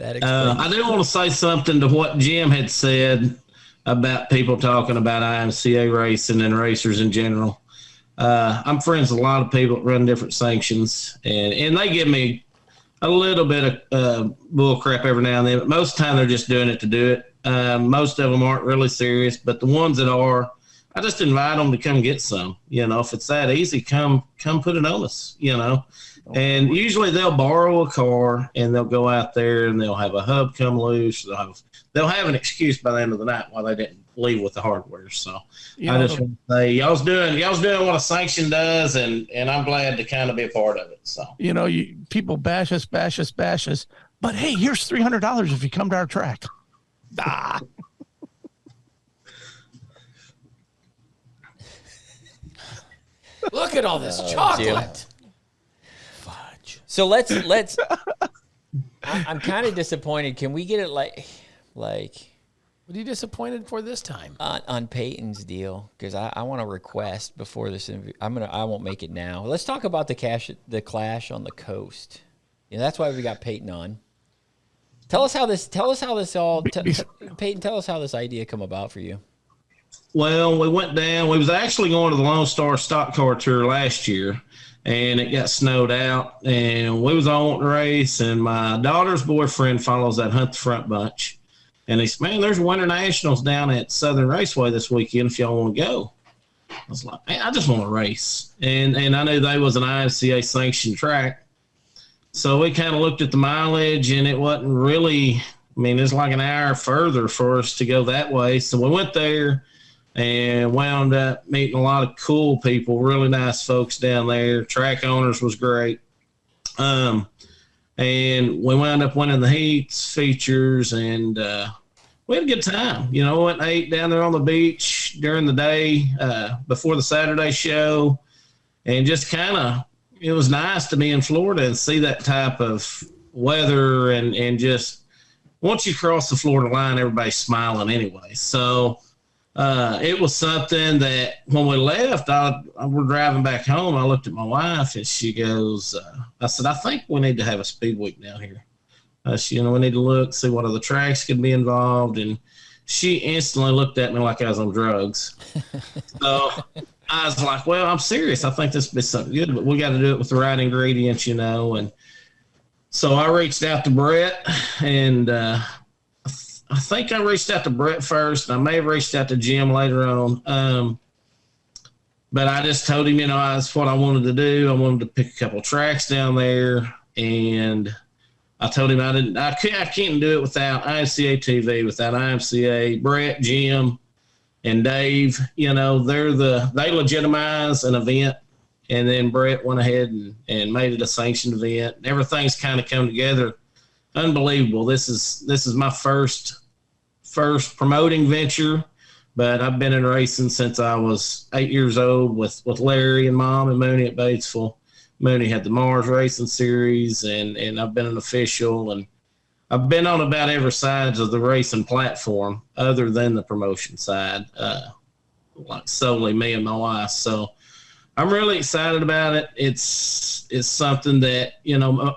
I do want to say something to what Jim had said about people talking about IMCA racing and racers in general. I'm friends with a lot of people that run different sanctions, and they give me a little bit of bull crap every now and then, but most of the time they're just doing it to do it. Most of them aren't really serious, but the ones that are, I just invite them to come get some. If it's that easy, come put it on us, And usually they'll borrow a car and they'll go out there and they'll have a hub come loose. They'll have an excuse by the end of the night why they didn't leave with the hardware. So I just want to say y'all's doing what a sanction does, and I'm glad to kind of be a part of it. So people bash us, but hey, here's $300 if you come to our track. Look at all this chocolate. Fudge. So let's. I'm kind of disappointed. Can we get it like? What are you disappointed for this time? On Peyton's deal, because I want to request before this. I won't make it now. Let's talk about the clash on the coast. That's why we got Peyton on. Tell us how this all. Peyton, tell us how this idea come about for you. Well, we went down. We was actually going to the Lone Star Stock Car Tour last year, and it got snowed out, and we was all wanting to race, and my daughter's boyfriend follows that Hunt the Front bunch, and he said, man, there's Winter Nationals down at Southern Raceway this weekend if y'all want to go. I was like, man, I just want to race, and I knew they was an IMCA sanctioned track, so we kind of looked at the mileage, and it wasn't really I mean, it's like an hour further for us to go that way. So we went there and wound up meeting a lot of cool people, really nice folks down there. Track owners was great. And we wound up winning the heats, features, and we had a good time. You know, went and ate down there on the beach during the day before the Saturday show. And just kind of, it was nice to be in Florida and see that type of weather and just, once you cross the Florida line, everybody's smiling anyway. So it was something that when we left, we're driving back home. I looked at my wife and she goes, I said, I think we need to have a speed week down here. We need to look, see what other tracks could be involved. And she instantly looked at me like I was on drugs. So I was like, well, I'm serious. I think this would be something good, but we got to do it with the right ingredients, And so I reached out to Brett, and I think I reached out to Brett first. I may have reached out to Jim later on. But I just told him, that's what I wanted to do. I wanted to pick a couple tracks down there, and I told him I can't do it without IMCA TV, without IMCA. Brett, Jim, and Dave, they legitimize an event. And then Brett went ahead and made it a sanctioned event. Everything's kind of come together. Unbelievable. This is my first promoting venture, but I've been in racing since I was 8 years old with Larry and Mom and Mooney at Batesville. Mooney had the Mars Racing Series, and I've been an official, and I've been on about every side of the racing platform other than the promotion side, like solely me and my wife. So I'm really excited about it. It's something that,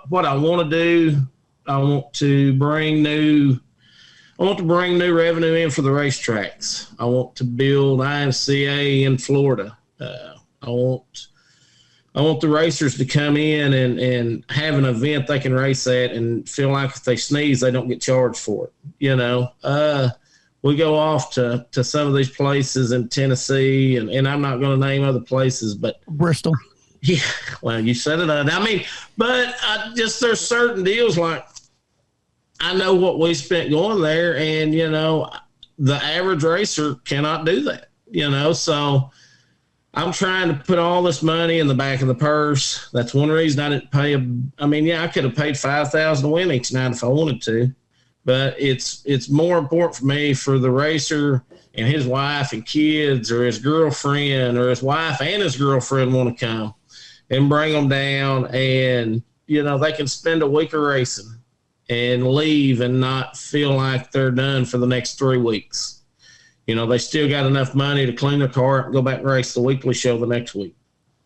what I want to do, I want to bring new revenue in for the racetracks. I want to build IMCA in Florida. I want the racers to come in and have an event they can race at and feel like if they sneeze, they don't get charged for it. We go off to some of these places in Tennessee, and I'm not going to name other places, but Bristol. Yeah, well, you said it. I mean, but there's certain deals like I know what we spent going there, and the average racer cannot do that. So I'm trying to put all this money in the back of the purse. That's one reason I didn't pay. I could have paid $5,000 to win each night if I wanted to. But it's more important for me for the racer and his wife and kids or his girlfriend or his wife and his girlfriend want to come and bring them down and, they can spend a week of racing and leave and not feel like they're done for the next 3 weeks. They still got enough money to clean their car and go back and race the weekly show the next week.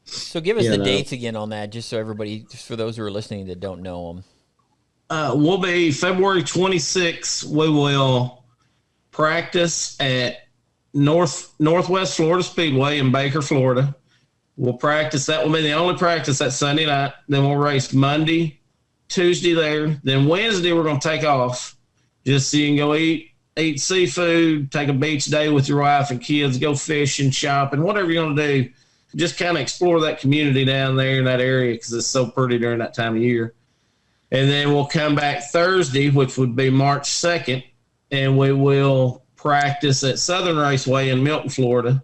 So give us the dates again on that, just for those who are listening that don't know them. We'll be February 26th. We will practice at Northwest Florida Speedway in Baker, Florida. We'll practice. That will be the only practice that Sunday night. Then we'll race Monday, Tuesday there. Then Wednesday we're going to take off just so you can go eat seafood, take a beach day with your wife and kids, go fishing, shopping, whatever you're going to do. Just kind of explore that community down there in that area because it's so pretty during that time of year. And then we'll come back Thursday, which would be March 2nd, and we will practice at Southern Raceway in Milton, Florida.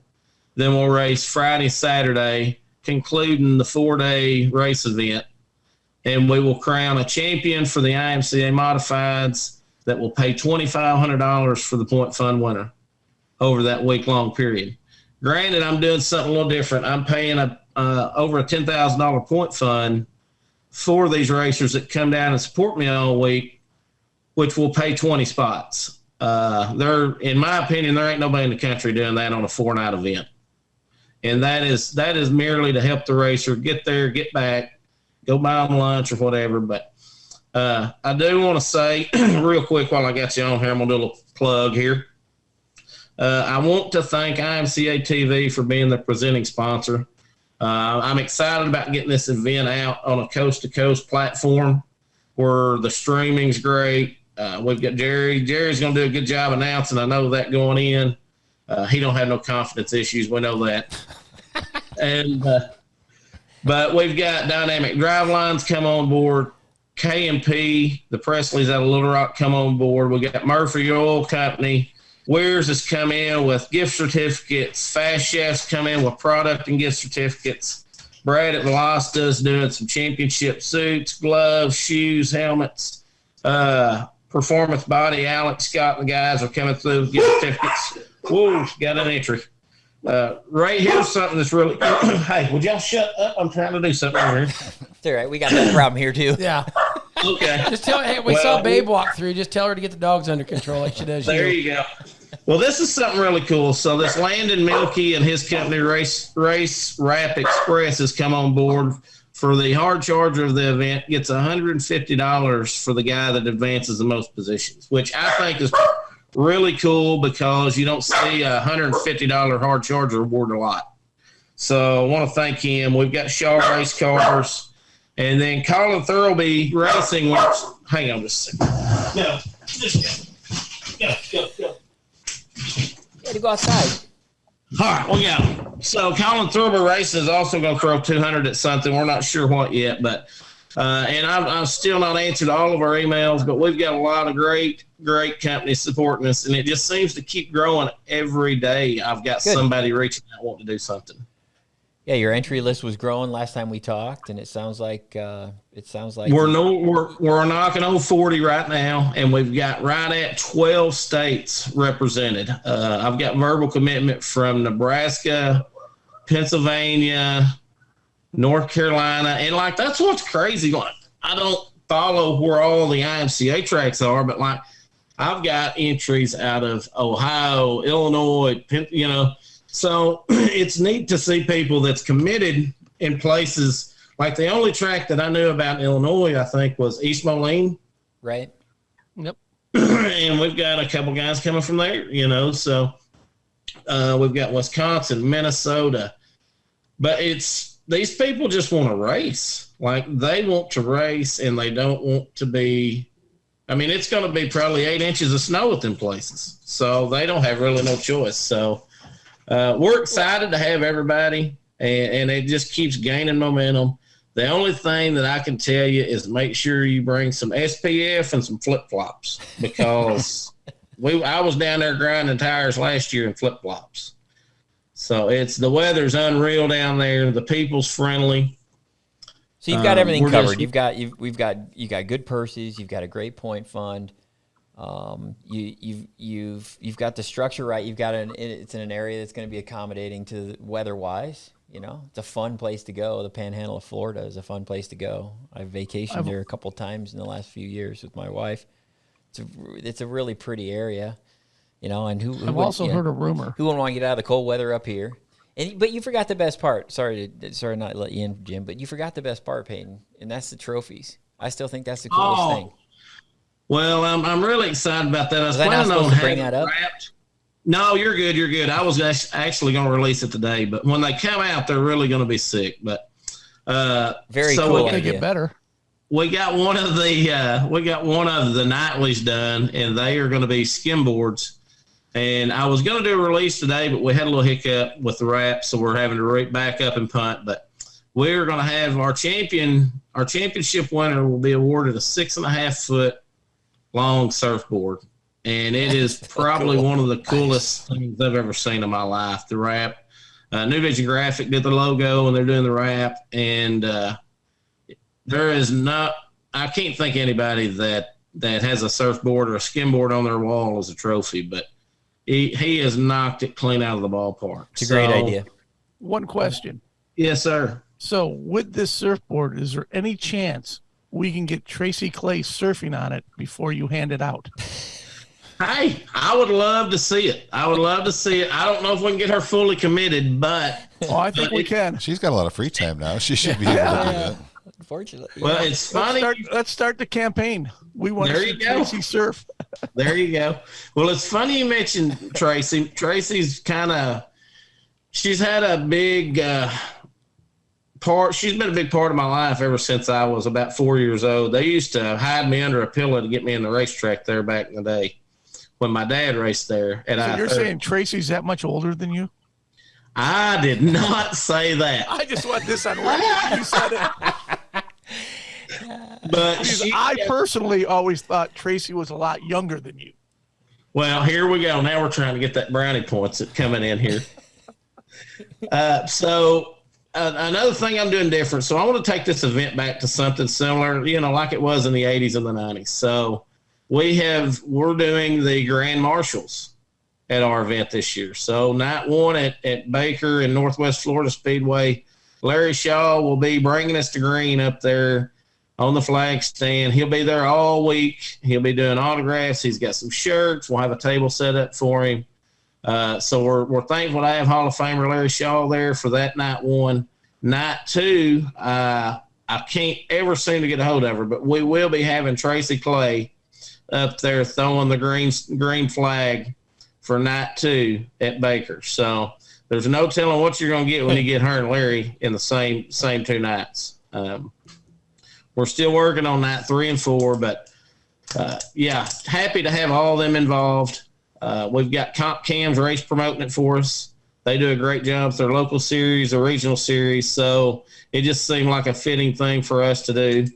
Then we'll race Friday, Saturday, concluding the 4-day race event. And we will crown a champion for the IMCA Modifieds that will pay $2,500 for the point fund winner over that week-long period. Granted, I'm doing something a little different. I'm paying over a $10,000 point fund for these racers that come down and support me all week, which will pay 20 spots. In my opinion, there ain't nobody in the country doing that on a 4-night event. And that is merely to help the racer get there, get back, go buy them lunch or whatever. But I do want to say real quick while I got you on here, I'm going to do a little plug here. I want to thank IMCA TV for being the presenting sponsor. I'm excited about getting this event out on a coast-to-coast platform where the streaming's great. We've got Jerry. Jerry's going to do a good job announcing. I know that going in. He don't have no confidence issues. We know that. But we've got Dynamic Drivelines come on board. K&P, the Presleys out of Little Rock, come on board. We got Murphy Oil Company. Weir's has come in with gift certificates. Fast Chefs come in with product and gift certificates. Brad at Velosta's doing some championship suits, gloves, shoes, helmets. Performance Body, Alex Scott and the guys are coming through with gift certificates. Whoa, got an entry. Right here's something that's really. Hey, would y'all shut up? I'm trying to do something over here. It's all right. We got that problem here too. Yeah. Okay. Just tell. Hey, we saw Babe walk through. Just tell her to get the dogs under control, like she does. There you go. Well, this is something really cool. So this Landon Milkey and his company, Race Wrap Express, has come on board for the hard charger of the event. Gets $150 for the guy that advances the most positions, which I think is really cool because you don't see a $150 hard charger award a lot. So I want to thank him. We've got Shaw race cars, and then Colin Thurlby Racing. Hang on just a second. No, just go. Yeah, to go outside. All right, we got him. So Colin Thurber Racing is also going to throw 200 at something. We're not sure what yet, but and I've still not answered all of our emails, but we've got a lot of great companies supporting us, and it just seems to keep growing every day. I've got somebody reaching out wanting to do something. Yeah, your entry list was growing last time we talked, and it sounds like we're knocking on 40 right now, and we've got right at 12 states represented. I've got verbal commitment from Nebraska, Pennsylvania, North Carolina, and like that's what's crazy. Like I don't follow where all the IMCA tracks are, but like I've got entries out of Ohio, Illinois, So it's neat to see people that's committed in places like the only track that I knew about in Illinois, I think, was East Moline. Right. Yep. And we've got a couple guys coming from there, So we've got Wisconsin, Minnesota. But these people just want to race. Like they want to race and they don't want to be. I mean, it's going to be probably 8 inches of snow at them places. So they don't have really no choice. So we're excited to have everybody, and it just keeps gaining momentum. The only thing that I can tell you is make sure you bring some SPF and some flip-flops because I was down there grinding tires last year in flip-flops. So the weather's unreal down there. The people's friendly. So you've got everything covered. You've got good purses. You've got a great point fund. You've got the structure right. It's in an area that's going to be accommodating to weather-wise. It's a fun place to go. The Panhandle of Florida is a fun place to go. I've vacationed there a couple times in the last few years with my wife. It's a really pretty area, And I've also heard a rumor. Who wouldn't want to get out of the cold weather up here? But you forgot the best part. Sorry not to let you in, Jim. But you forgot the best part, Peyton, and that's the trophies. I still think that's the coolest thing. Well, I'm really excited about that. I was planning on having that up. Wrapped. No, you're good. You're good. I was actually going to release it today, but when they come out, they're really going to be sick. But very cool. We're going to get better. We got one of the nightlies done, and they are going to be skim boards. And I was going to do a release today, but we had a little hiccup with the wrap, so we're having to back up and punt. But we're going to have our championship winner will be awarded a 6.5-foot long surfboard, and it is probably one of the coolest things I've ever seen in my life. The wrap, New Vision Graphic did the logo, and they're doing the wrap, and there is not. I can't think anybody that has a surfboard or a skimboard on their wall as a trophy, but he has knocked it clean out of the ballpark. It's a great idea. One question. Yes, sir. So with this surfboard, is there any chance we can get Tracy Clay surfing on it before you hand it out? Hey, I would love to see it. I don't know if we can get her fully committed, but I think we can. She's got a lot of free time now. She should be able to do that. Unfortunately. Well, it's funny. Let's start the campaign. We want to see Tracy surf. There you go. Well, it's funny you mentioned Tracy. Tracy's she's had a big part. She's been a big part of my life ever since I was about 4 years old. They used to hide me under a pillow to get me in the racetrack there back in the day when my dad raced there. And so you're saying Tracy's that much older than you? I did not say that. I just want this on record. You said it. But I personally always thought Tracy was a lot younger than you. Well, here we go. Now we're trying to get that brownie points coming in here. Another thing I'm doing different. So I want to take this event back to something similar, like it was in the 80s and the 90s. So we're doing the Grand Marshals at our event this year. So night one at Baker and Northwest Florida Speedway, Larry Shaw will be bringing us to green up there on the flag stand. He'll be there all week. He'll be doing autographs. He's got some shirts. We'll have a table set up for him. So we're thankful to have Hall of Famer Larry Shaw there for that night one. Night two, I can't ever seem to get a hold of her, but we will be having Tracy Clay up there throwing the green flag for night two at Baker. So there's no telling what you're going to get when you get her and Larry in the same 2 nights. We're still working on night 3 and 4, but happy to have all of them involved. We've got Comp Cam's race promoting it for us. They do a great job with their local series, their regional series. So it just seemed like a fitting thing for us to do.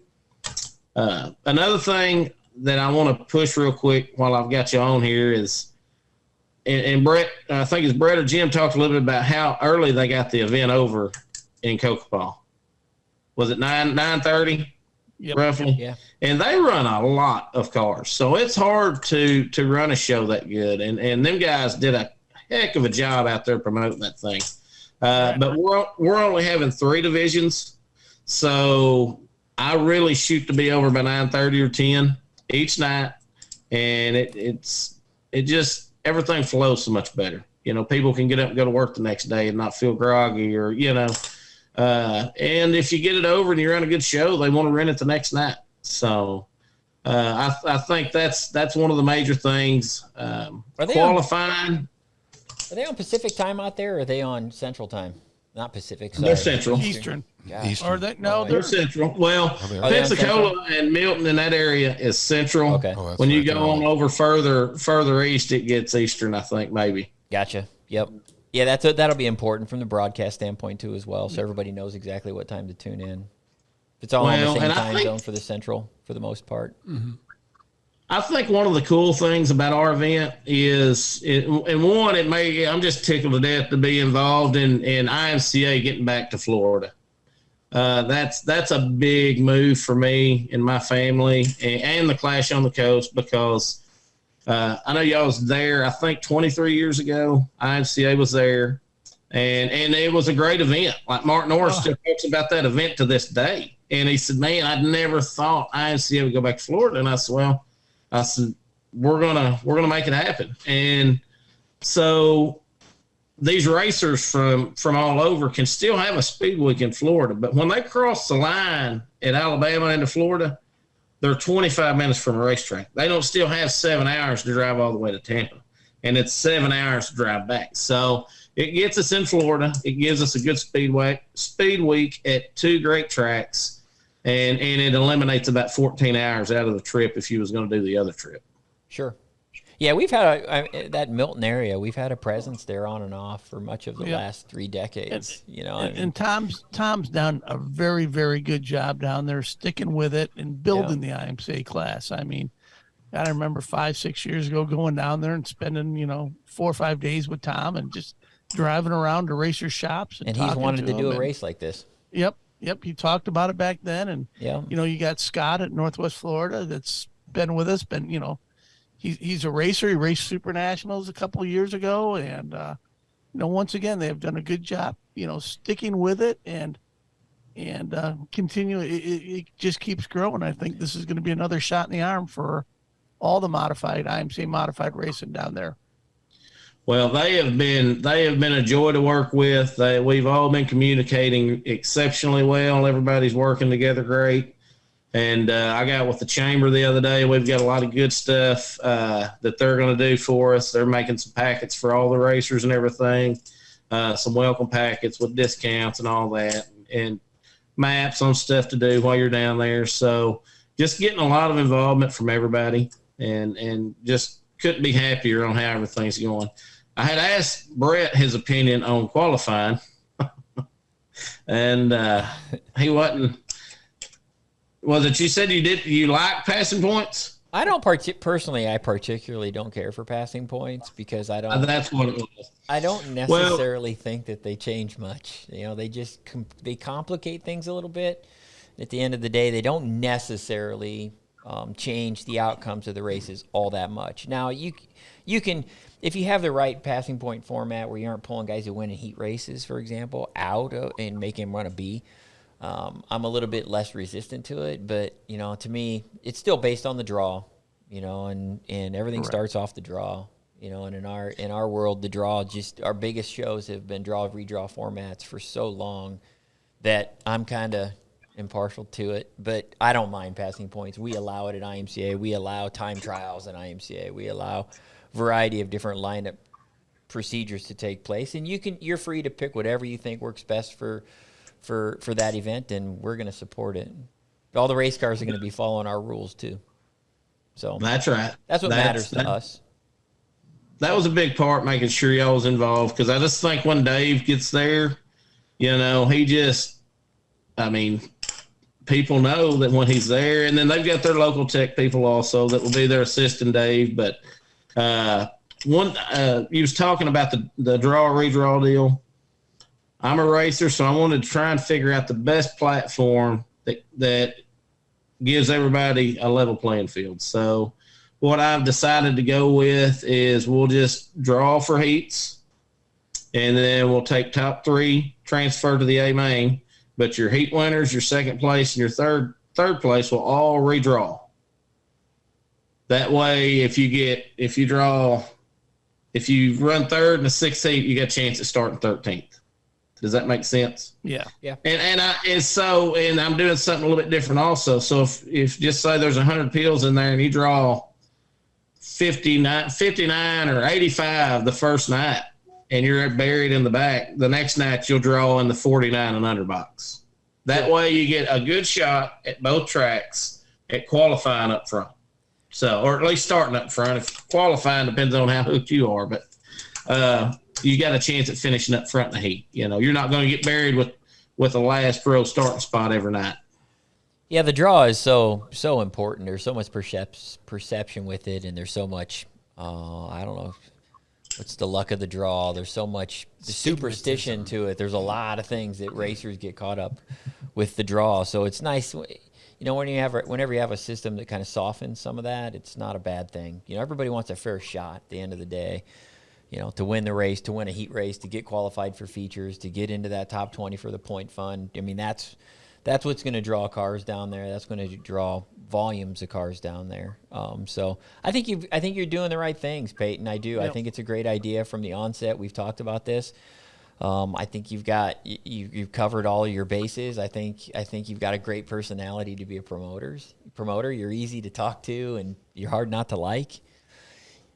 Another thing that I want to push real quick while I've got you on here is, and Brett, I think it's Brett or Jim talked a little bit about how early they got the event over in Kokopah. Was it 9:30? Yep. Roughly? Yeah. And they run a lot of cars. So it's hard to run a show that good. And them guys did a heck of a job out there promoting that thing. But we're only having 3 divisions. So I really shoot to be over by 9:30 or 10 each night. And it just, everything flows so much better. People can get up and go to work the next day and not feel groggy or, and if you get it over and you run a good show, they want to rent it the next night. So I think that's one of the major things. Qualifying. Are they on Pacific time out there, or are they on Central time? Not Pacific. They're Central. Eastern. Eastern. They're Central. Well, Pensacola and Milton in that area is Central. Okay. When you go on over further east, it gets Eastern, I think, maybe. Gotcha. Yep. Yeah, that'll be important from the broadcast standpoint too, as well, so everybody knows exactly what time to tune in. It's all on the same time zone for the Central, for the most part. Mm-hmm. I think one of the cool things about our event is, I'm just tickled to death to be involved in IMCA getting back to Florida. That's a big move for me and my family and the Clash on the Coast, because I know y'all was there, I think 23 years ago. IMCA was there, and it was a great event. Like Mark Norris still talks about that event to this day. And he said, man, I'd never thought IMCA would go back to Florida. And I said, we're gonna make it happen. And so these racers from all over can still have a speed week in Florida, but when they cross the line at Alabama into Florida, they're 25 minutes from a racetrack. They don't still have 7 hours to drive all the way to Tampa, and it's 7 hours to drive back. So it gets us in Florida. It gives us a good speed week at 2 great tracks. And it eliminates about 14 hours out of the trip if you was going to do the other trip. Sure. Yeah, we've had that Milton area. We've had a presence there on and off for much of the last 3 decades. And Tom's done a very, very good job down there, sticking with it and building the IMCA class. I mean, I remember 5-6 years ago going down there and spending 4 or 5 days with Tom and just driving around to racer shops. And he's wanted to do a race like this. Yep. He talked about it back then. And, you got Scott at Northwest Florida that's been with us. He's a racer. He raced Super Nationals a couple of years ago. And, once again, they've done a good job, sticking with it and continue. It just keeps growing. I think this is going to be another shot in the arm for all the IMCA modified racing down there. Well, they have been a joy to work with. We've all been communicating exceptionally well. Everybody's working together great. And I got with the chamber the other day. We've got a lot of good stuff that they're going to do for us. They're making some packets for all the racers and everything, some welcome packets with discounts and all that, and maps on stuff to do while you're down there. So just getting a lot of involvement from everybody, and just couldn't be happier on how everything's going. I had asked Brett his opinion on qualifying, and he wasn't Was it you said you like passing points? I don't personally. I particularly don't care for passing points because I don't. That's what it was. I don't necessarily think that they change much. They just they complicate things a little bit. At the end of the day, they don't necessarily change the outcomes of the races all that much. Now you can, if you have the right passing point format where you aren't pulling guys who win in heat races, for example, out and making them run a B. I'm a little bit less resistant to it, but to me, it's still based on the draw, and everything starts off the draw, and in our world, the draw, just our biggest shows have been draw redraw formats for so long that I'm kind of impartial to it, but I don't mind passing points. We allow it at IMCA. We allow time trials at IMCA. We allow a variety of different lineup procedures to take place, and you're free to pick whatever you think works best for that event, and we're going to support it. All the race cars are going to be following our rules too. So that's right. That's what matters to us. That was a big part, making sure y'all was involved, because I just think when Dave gets there, people know that when he's there, and then they've got their local tech people also that will be there assisting Dave. But you was talking about the draw redraw deal. I'm a racer, so I wanted to try and figure out the best platform that gives everybody a level playing field. So what I've decided to go with is we'll just draw for heats, and then we'll take top 3, transfer to the A main. But your heat winners, your second place, and your third place will all redraw. That way, if you run third in the 6th heat, you got a chance at starting 13th. Does that make sense? Yeah. And I'm doing something a little bit different also. So if just say there's 100 peels in there and you draw 59 or 85 the first night, and you're buried in the back, the next night you'll draw in the 49 and under box. That way you get a good shot at both tracks at qualifying up front. So, or at least starting up front. If qualifying depends on how hooked you are, but you got a chance at finishing up front in the heat. You're not going to get buried with the last row starting spot every night. Yeah, the draw is so important. There's so much perception with it, and there's so much, I don't know, what's the luck of the draw? There's so much superstition to it. There's a lot of things that racers get caught up with the draw. So it's nice, whenever you have a system that kind of softens some of that, it's not a bad thing. Everybody wants a fair shot at the end of the day. To win the race, to win a heat race, to get qualified for features, to get into that top 20 for the point fund. I mean, that's what's going to draw cars down there. That's going to draw volumes of cars down there. So I think you're doing the right things, Peyton. I do. Yep. I think it's a great idea from the onset. We've talked about this. I think you've covered all of your bases. I think you've got a great personality to be a promoter. You're easy to talk to, and you're hard not to like.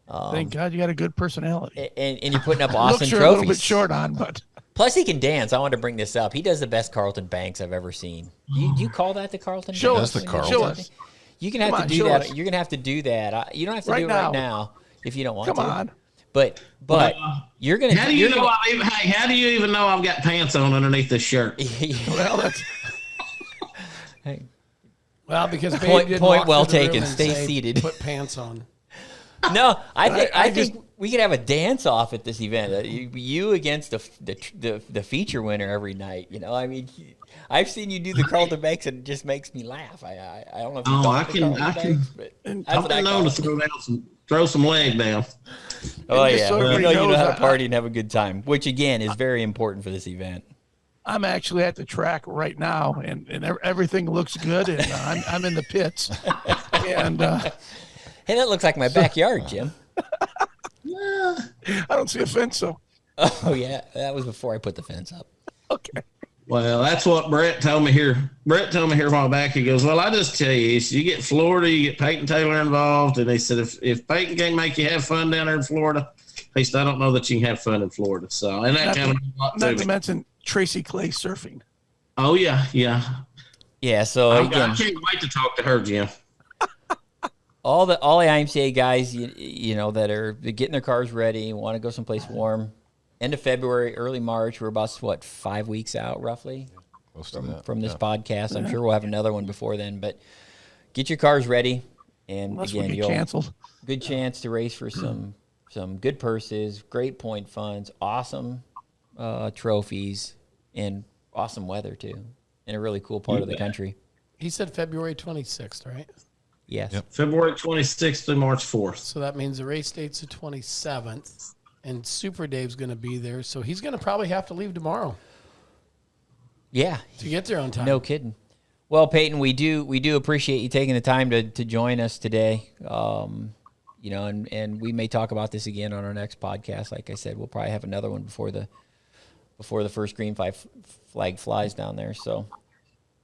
Thank God you got a good personality. And you're putting up awesome trophies. A little bit short on, but plus he can dance. I wanted to bring this up. He does the best Carlton Banks I've ever seen. You call that the Carlton Banks? That's the Carlton. Show us. You're gonna have to do that. You're gonna have to do that. You don't have to do it right now if you don't want to. Come on. But you're gonna. How do you know? How do you even know I've got pants on underneath this shirt? Well, that's. Well, because point well taken. Stay seated. Put pants on. No, I think we could have a dance off at this event. You against the feature winner every night. I mean, I've seen you do the Carlton Banks, and it just makes me laugh. I don't know if I've been known to throw some leg down. Oh yeah, you know how to party and have a good time, which again is very important for this event. I'm actually at the track right now, and everything looks good, and I'm in the pits, and. Hey, that looks like my backyard, Jim. I don't see a fence, so. Oh, yeah. That was before I put the fence up. Okay. Well, that's what Brett told me here. Brett told me here a while back. He goes, well, I just tell you, you get Florida, you get Peyton Taylor involved. And he said, if Peyton can't make you have fun down there in Florida, he said, I don't know that you can have fun in Florida. So, and that not to mention Tracy Clay surfing. Oh, yeah. Yeah, so I can't wait to talk to her, Jim. All the IMCA guys, that are getting their cars ready, want to go someplace warm. End of February, early March. We're about 5 weeks out, roughly. from this podcast. I'm sure we'll have another one before then. But get your cars ready, and Unless again, we get canceled. Good chance to race for some good purses, great point funds, awesome trophies, and awesome weather too, in a really cool part of the country. He said February 26th, right? Yes. Yep. February 26th to March 4th. So that means the race date's the 27th, and Super Dave's going to be there. So he's going to probably have to leave tomorrow Yeah. to get there on time. No kidding. Well, Peyton, we do appreciate you taking the time to join us today. You know, and we may talk about this again on our next podcast. Like I said, we'll probably have another one before the first green flag flies down there. So.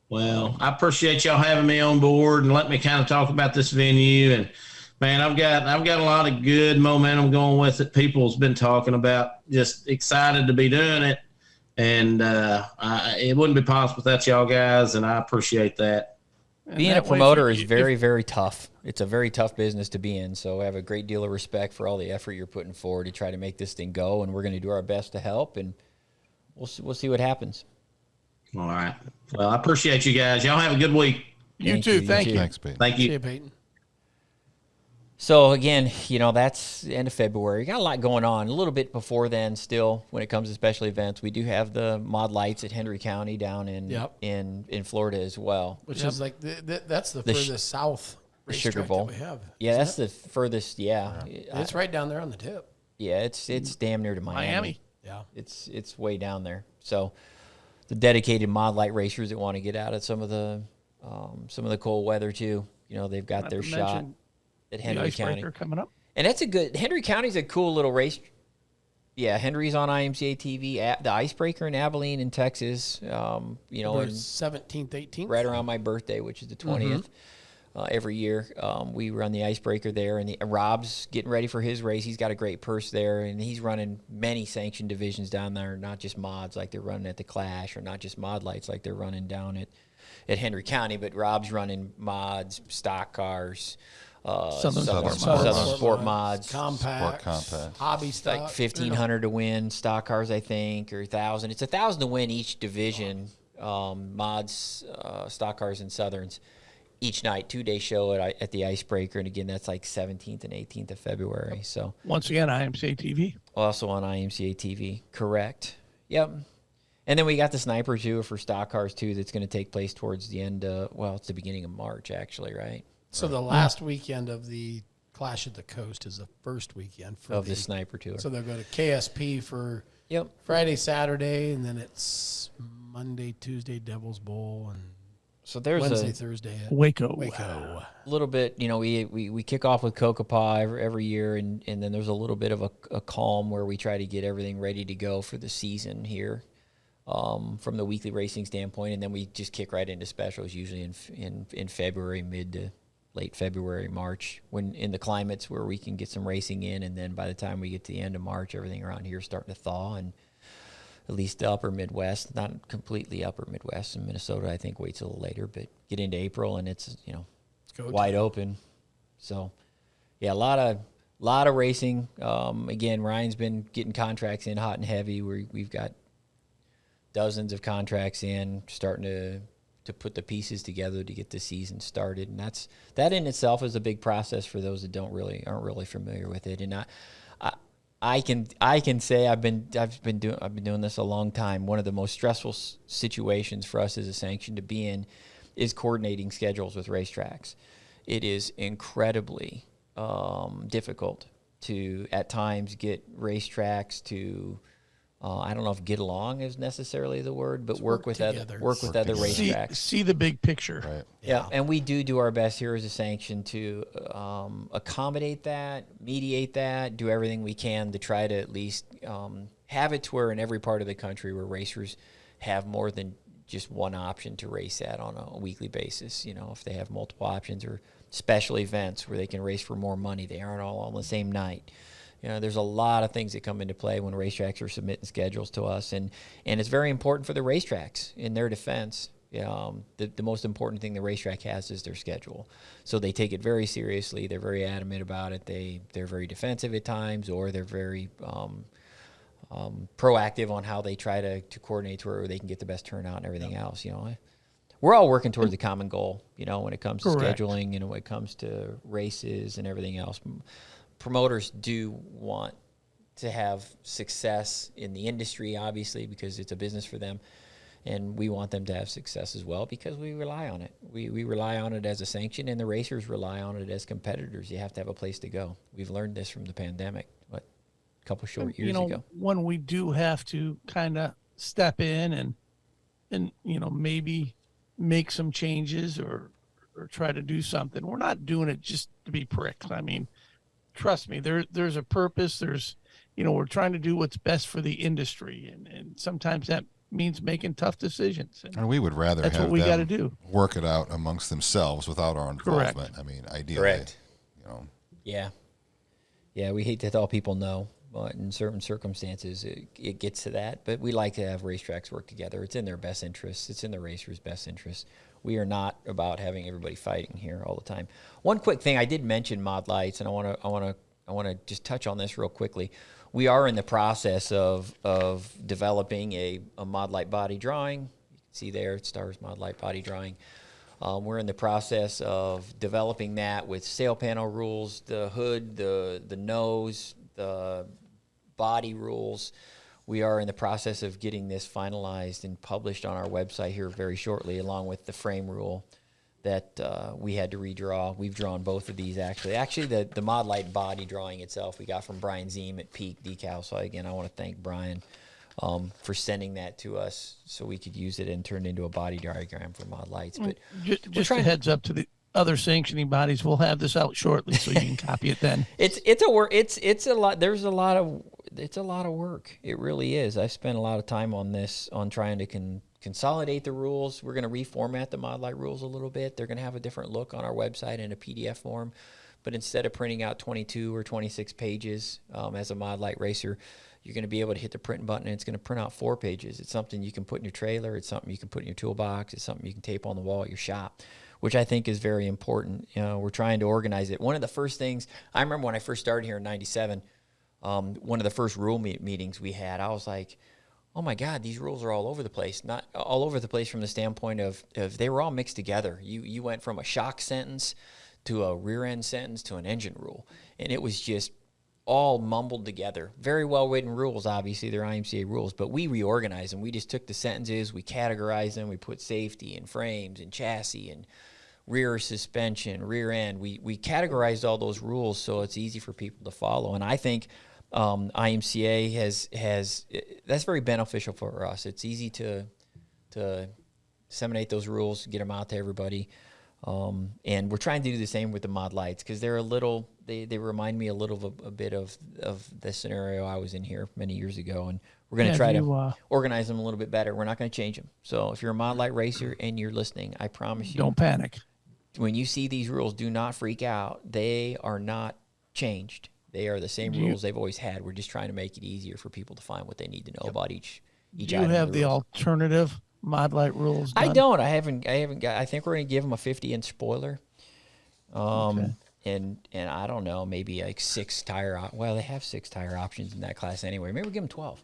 Well, I appreciate y'all having me on board and let me kind of talk about this venue. And man, I've got a lot of good momentum going with it. People's been talking about, just excited to be doing it. And it wouldn't be possible without y'all guys, and I appreciate that. Being a promoter is very, very tough. It's a very tough business to be in. So I have a great deal of respect for all the effort you're putting forward to try to make this thing go, and we're going to do our best to help, and we'll see what happens. All right. Well, I appreciate you guys. Y'all have a good week. You too. Thank you. Thanks, Peyton. Thank See you. you, Peyton. So again, you know, that's the end of February. Got a lot going on. A little bit before then still when it comes to special events. We do have the Mod Lights at Henry County down in Florida as well. Which is like, that's the furthest south The Sugar racetrack Bowl. that we have. Yeah, that's the furthest, It's right down there on the tip. Yeah, it's damn near to Miami. Yeah. It's way down there. So the dedicated Mod Light racers that want to get out at some of the cold weather too, you know, they've got their shot at Henry County coming up. And that's Henry County's a cool little race. Yeah, Henry's on IMCA TV. The Icebreaker in Abilene in Texas, you know, 17th, 18th. right around my birthday, which is the 20th. Every year, we run the Icebreaker there, and Rob's getting ready for his race. He's got a great purse there, and he's running many sanctioned divisions down there, not just mods like they're running at the Clash, or not just mod lights like they're running down at Henry County, but Rob's running mods, stock cars, Southern Sport mods, compact, hobby stock, like 1,500 to win stock cars, I think, or 1,000. It's 1,000 to win each division, mods, stock cars, and Southerns. Each night, 2-day show at the Icebreaker, and again, that's like 17th and 18th of February. So once again, IMCA TV. Also on IMCA TV, correct? Yep. And then we got the Sniper too for stock cars too. That's going to take place towards the end. It's the beginning of March, actually, right? So the last weekend of the Clash at the Coast is the first weekend for the Sniper Tour. So they'll go to KSP for Friday, Saturday, and then it's Monday, Tuesday, Devil's Bowl, and so there's Wednesday, Thursday at Waco. A little bit, you know, we kick off with Kokopah every year, and then there's a little bit of a calm where we try to get everything ready to go for the season here, from the weekly racing standpoint, and then we just kick right into specials usually in February, mid to late February, March, when in the climates where we can get some racing in, and then by the time we get to the end of March, everything around here is starting to thaw, and at least the upper Midwest, not completely upper Midwest. In Minnesota, I think waits a little later, but get into April and it's, you know, wide open. So, yeah, a lot of racing. Again, Ryan's been getting contracts in hot and heavy. We've got dozens of contracts in, starting to put the pieces together to get the season started, and that in itself is a big process for those that aren't really familiar with it. And I can say I've been doing this a long time. One of the most stressful situations for us as a sanction to be in is coordinating schedules with racetracks. It is incredibly difficult to at times get racetracks to I don't know if get along is necessarily the word, but work with other racetracks. See the big picture. Right. Yeah, and we do our best here as a sanction to accommodate that, mediate that, do everything we can to try to at least have it to where in every part of the country where racers have more than just one option to race at on a weekly basis. You know, if they have multiple options or special events where they can race for more money, they aren't all on the same night. You know, there's a lot of things that come into play when racetracks are submitting schedules to us, and it's very important for the racetracks in their defense. The most important thing the racetrack has is their schedule. So they take it very seriously. They're very adamant about it. They're very defensive at times, or they're very proactive on how they try to coordinate to where they can get the best turnout and everything else. We're all working towards a common goal, when it comes to scheduling, when it comes to races and everything else. Promoters do want to have success in the industry, obviously, because it's a business for them. And we want them to have success as well because we rely on it. We rely on it as a sanction, and the racers rely on it as competitors. You have to have a place to go. We've learned this from the pandemic, a couple short years ago. When we do have to kind of step in and maybe make some changes or try to do something, we're not doing it just to be pricks. I mean, trust me, there's a purpose. There's, we're trying to do what's best for the industry. And sometimes that means making tough decisions. And we would rather that's have what we them got to do. Work it out amongst themselves without our involvement. Correct. I mean, ideally. Correct. Yeah. Yeah, we hate to tell people no, but in certain circumstances it gets to that. But we like to have racetracks work together. It's in their best interest. It's in the racers' best interest. We are not about having everybody fighting here all the time. One quick thing, I did mention mod lights, and I want to just touch on this real quickly. We are in the process of developing a mod light body drawing. You can see there, it stars mod light body drawing. We're in the process of developing that with sail panel rules, the hood, the nose, the body rules. We are in the process of getting this finalized and published on our website here very shortly, along with the frame rule that we had to redraw. We've drawn both of these, actually. Actually, the mod light body drawing itself we got from Brian Ziem at Peak Decal. So, again, I want to thank Brian for sending that to us so we could use it and turn it into a body diagram for mod lights. But just a heads up to the other sanctioning bodies. We'll have this out shortly so you can copy it then. It's a lot. There's a lot of work. It really is. I've spent a lot of time on this, on trying to consolidate the rules. We're going to reformat the mod light rules a little bit. They're going to have a different look on our website in a PDF form. But instead of printing out 22 or 26 pages as a mod light racer, you're going to be able to hit the print button and it's going to print out 4 pages. It's something you can put in your trailer. It's something you can put in your toolbox. It's something you can tape on the wall at your shop, which I think is very important. We're trying to organize it. One of the first things, I remember when I first started here in 97, one of the first rule meetings we had, I was like, oh my God, these rules are all over the place. Not all over the place from the standpoint of they were all mixed together. You went from a shock sentence to a rear end sentence to an engine rule. And it was just all mumbled together. Very well written rules, obviously, they're IMCA rules, but we reorganized them. We just took the sentences, we categorized them, we put safety and frames and chassis and rear suspension, rear end. We categorized all those rules so it's easy for people to follow. And I think IMCA has that's very beneficial for us. It's easy to disseminate those rules, get them out to everybody. And we're trying to do the same with the mod lights because they're they remind me a little a bit of the scenario I was in here many years ago, and we're going to try to organize them a little bit better. We're not going to change them. So if you're a mod light racer and you're listening, I promise you, don't panic. When you see these rules, do not freak out. They are not changed. They are the same rules they've always had. We're just trying to make it easier for people to find what they need to know about each item. You have the alternative mod light rules done? I don't. I haven't got. I think we're going to give them a 50-inch spoiler. Okay. And I don't know, maybe like 6 tire. Well, they have 6 tire options in that class anyway. Maybe we'll give them 12.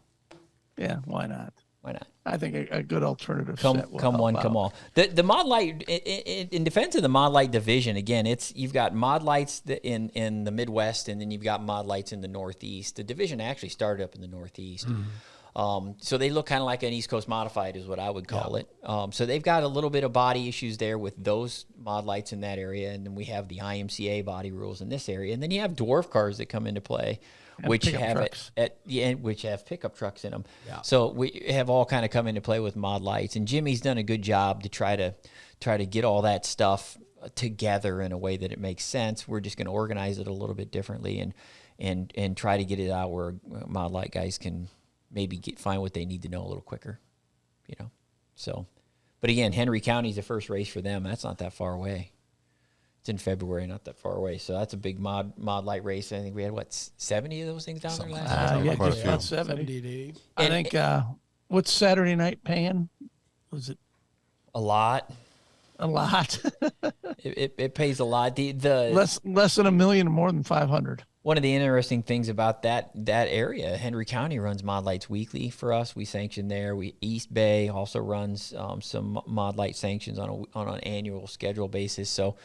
Yeah, why not? Why not? I think a good alternative. Come one, out. come all. The mod light in defense of the mod light division. Again, you've got mod lights in the Midwest, and then you've got mod lights in the Northeast. The division actually started up in the Northeast. Mm-hmm. So they look kind of like an East Coast modified is what I would call it. So they've got a little bit of body issues there with those mod lights in that area. And then we have the IMCA body rules in this area. And then you have dwarf cars that come into play, which have pickup trucks in them. Yeah. So we have all kind of come into play with mod lights. And Jimmy's done a good job to try to get all that stuff together in a way that it makes sense. We're just going to organize it a little bit differently and try to get it out where mod light guys can maybe find what they need to know a little quicker, So, but again, Henry County's the first race for them. That's not that far away. It's in February, not that far away. So that's a big mod light race. I think we had 70 of those things down there last year. Just about 70. I think what's Saturday night paying? Was it a lot? A lot. It pays a lot. The less than $1 million, more than 500. one of the interesting things about that area, Henry County runs Mod Lights weekly for us. We sanction there. East Bay also runs some Mod Light sanctions on an annual schedule basis. So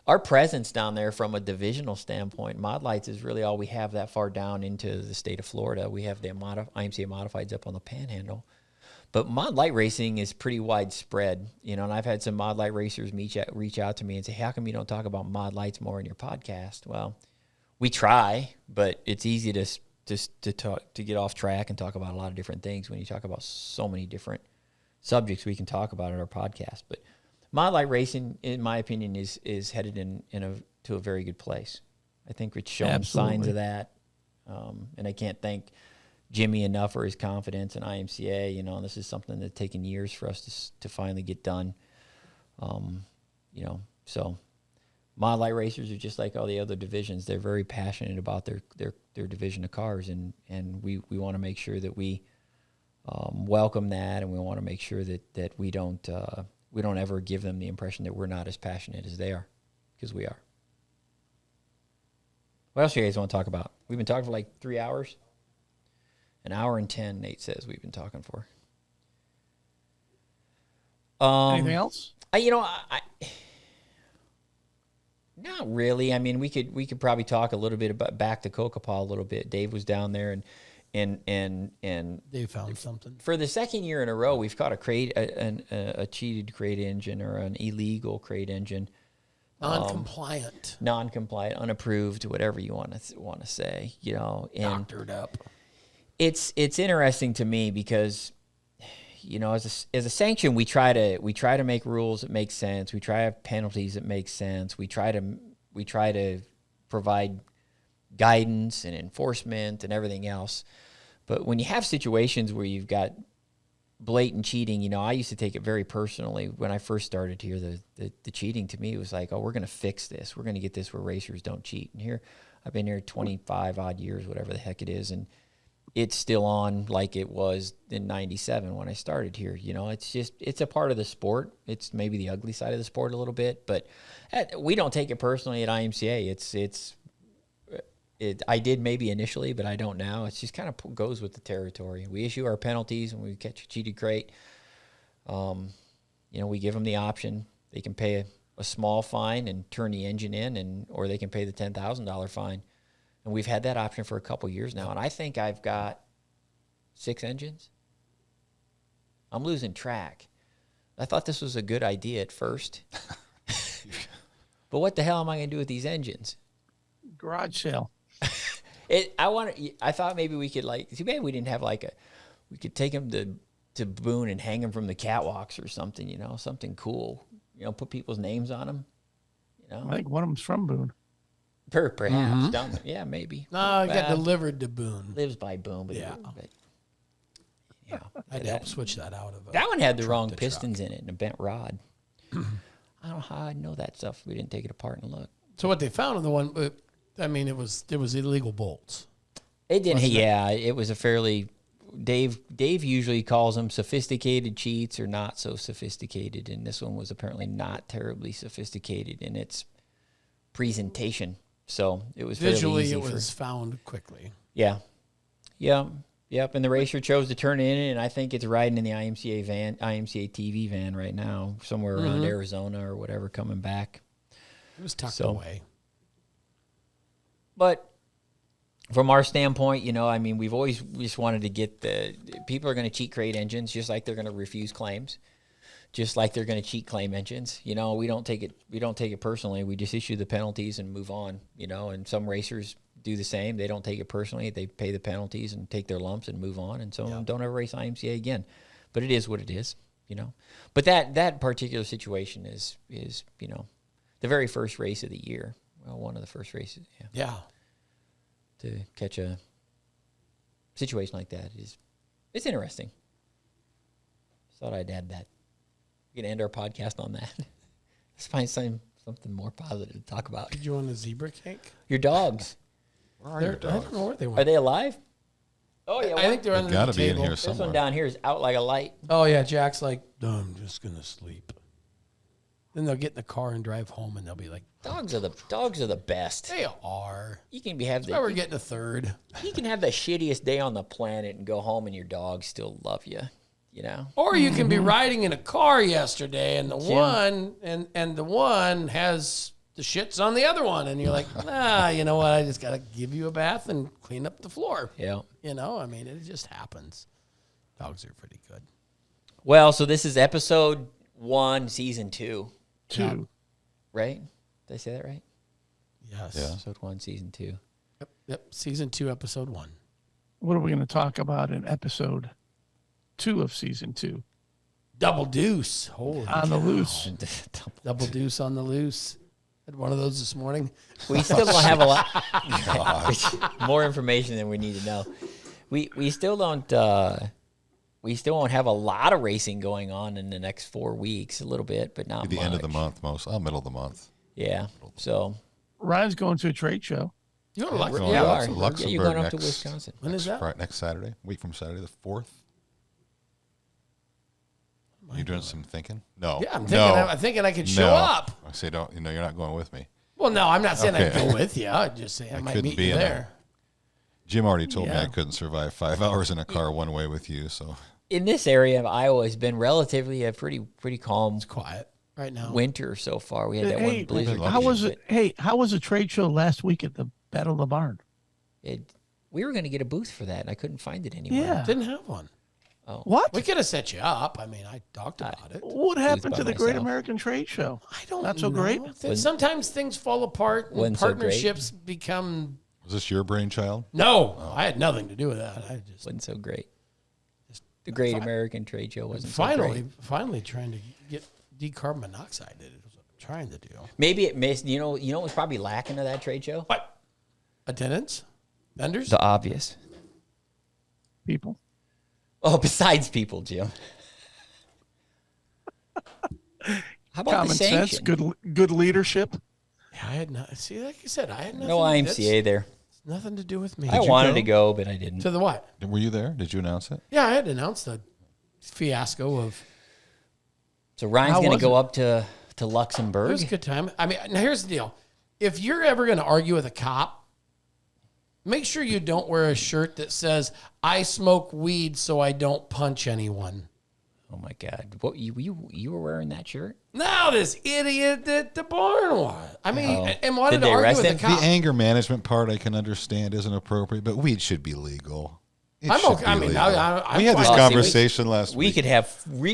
our presence down there from a divisional standpoint, Mod Lights is really all we have that far down into the state of Florida. We have the IMCA Modifieds up on the Panhandle. But Mod Light racing is pretty widespread, and I've had some Mod Light racers reach out to me and say, how come you don't talk about Mod Lights more in your podcast? Well, we try, but it's easy to get off track and talk about a lot of different things when you talk about so many different subjects we can talk about in our podcast. But Mod Light racing, in my opinion, is headed to a very good place. I think it's showing signs of that, and I can't thank Jimmy enough for his confidence in IMCA. This is something that's taken years for us to finally get done. So Mod Light racers are just like all the other divisions. They're very passionate about their division of cars, and we want to make sure that we welcome that, and we want to make sure that we don't ever give them the impression that we're not as passionate as they are, because we are. What else do you guys want to talk about? We've been talking for like 3 hours. 1 hour and 10, Nate says we've been talking for. Anything else? Not really. I mean, we could probably talk a little bit about back to Kokopah a little bit. Dave was down there, and they found something. For the second year in a row, we've caught a cheated crate engine or an illegal crate engine. Non-compliant, unapproved, whatever you want to say. And doctored up. It's interesting to me because, as a sanction, we try to make rules that make sense. We try to have penalties that make sense. We try to provide guidance and enforcement and everything else. But when you have situations where you've got blatant cheating, I used to take it very personally when I first started here. The cheating to me was like, oh, we're going to fix this. We're going to get this where racers don't cheat. And here, I've been here 25 odd years, whatever the heck it is, and it's still on like it was in 97 when I started here. It's a part of the sport. It's maybe the ugly side of the sport a little bit, but we don't take it personally at IMCA. I did maybe initially, but I don't now. It's just kind of goes with the territory. We issue our penalties when we catch a cheated crate. We give them the option. They can pay a small fine and turn the engine in, or they can pay the $10,000 fine. And we've had that option for a couple years now. And I think I've got 6 engines. I'm losing track. I thought this was a good idea at first. But what the hell am I going to do with these engines? Garage sale. I thought maybe we could too bad we didn't have we could take them to Boone and hang them from the catwalks or something, something cool. Put people's names on them. I think one of them's from Boone. Perhaps down there. Yeah, maybe. No, it got delivered to Boone. Lives by Boone, but I'd help switch that out of that one had the wrong pistons in it and a bent rod. I don't know how I know that stuff. We didn't take it apart and look. So what they found in the one, it was illegal bolts. It didn't. It was a fairly. Dave usually calls them sophisticated cheats or not so sophisticated, and this one was apparently not terribly sophisticated in its presentation. So it was visually easy it was found quickly. Yeah. Yep. And the racer chose to turn it in, and I think it's riding in the IMCA TV van right now, somewhere around Arizona or whatever, coming back. It was tucked away. But from our standpoint, we've always just wanted to get people are going to cheat crate engines just like they're going to refuse claims. Just like they're going to cheat claim engines, we don't take it personally. We just issue the penalties and move on, and some racers do the same. They don't take it personally. They pay the penalties and take their lumps and move on. And some of them don't ever race IMCA again, but it is what it is, but that particular situation is, the very first race of the year. Well, one of the first races. Yeah. To catch a situation like that it's interesting. Just thought I'd add that. We can end our podcast on that. Let's find something more positive to talk about. Did you want a zebra cake? Your dogs. Where are your dogs? I don't know where they went. Are they alive? Oh yeah, I think they're under the table. Gotta be in here somewhere. This one down here is out like a light. Oh yeah, Jack's like, no, I'm just gonna sleep. Then they'll get in the car and drive home, and they'll be like, Dogs are the best. They are. You can have That's why we're getting a third. You can have the shittiest day on the planet and go home and your dog still love you. You know. Or you can be riding in a car yesterday and the one has the shits on the other one, and you're like, you know what? I just gotta give you a bath and clean up the floor. Yeah. You know, I mean, it just happens. Dogs are pretty good. Well, so this is episode 1, season 2. 2. Right? Did I say that right? Yes. Yeah. Episode 1, season 2. Yep. Season 2, episode 1. What are we going to talk about in episode 2 of season 2? Double deuce. Holy On the loose. Double deuce on the loose. Had one of those this morning. We still don't have a lot more information than we need to know. We still don't we still won't have a lot of racing going on in the next 4 weeks. A little bit, but not The much. end of the month, middle of the month. Yeah. So Ryan's going to a trade show. You're in Going you to are. Luxembourg Yeah, you're going up next, to Wisconsin. When is that? Next Saturday, week from Saturday the 4th. You doing some thinking? No. Yeah, No. I'm thinking I could show No. up. I say don't. You're not going with me. Well, no, I'm not saying I'd Okay. go with you. I'd just say I might couldn't meet be you in there. Jim already told me Yeah. I couldn't survive 5 hours in a car one way with you. So In this area of Iowa has been relatively a pretty calm Quiet right now. winter so far. We had that Hey, one blizzard. lucky. how was it? Hey, how was the trade show last week at the Battle of the Barn? We were going to get a booth for that, and I couldn't find it anywhere. Yeah. Didn't have one. What? We could have set you up. I mean, I talked about it. What happened by to the Great myself. American Trade Show? I don't Not so know. great? Sometimes things fall apart and Wasn't so great. partnerships become. was this your brainchild? No, I had nothing to do with that. I just Wasn't so great. The Great American Trade Show wasn't so great. finally trying to get decarbon monoxide. It was what I'm trying to do. Maybe it missed. You know what was probably lacking of that trade show? What? Attendance? Vendors? The obvious. People. Oh, besides people, Jim. How about Common the sense, sanction? good leadership. Yeah, I had not. See, like you said, I had nothing. No IMCA there. Nothing to do with me. I wanted to go, but I didn't. To the what? Were you there? Did you announce it? Yeah, I had announced the fiasco of. So Ryan's How going to was go it? up to It Luxembourg. was a good time. I mean, now here's the deal: if you're ever going to argue with a cop, make sure you don't wear a shirt that says "I smoke weed so I don't punch anyone." Oh my God! What you were wearing that shirt? Now this idiot at the barn was. I mean, Oh. and wanted Did to they argue arrest with him? the cop. The anger management part I can understand isn't appropriate, but weed should be legal. It I'm should okay. be I mean, legal. I'm we had fine. this Well, see, conversation last We week.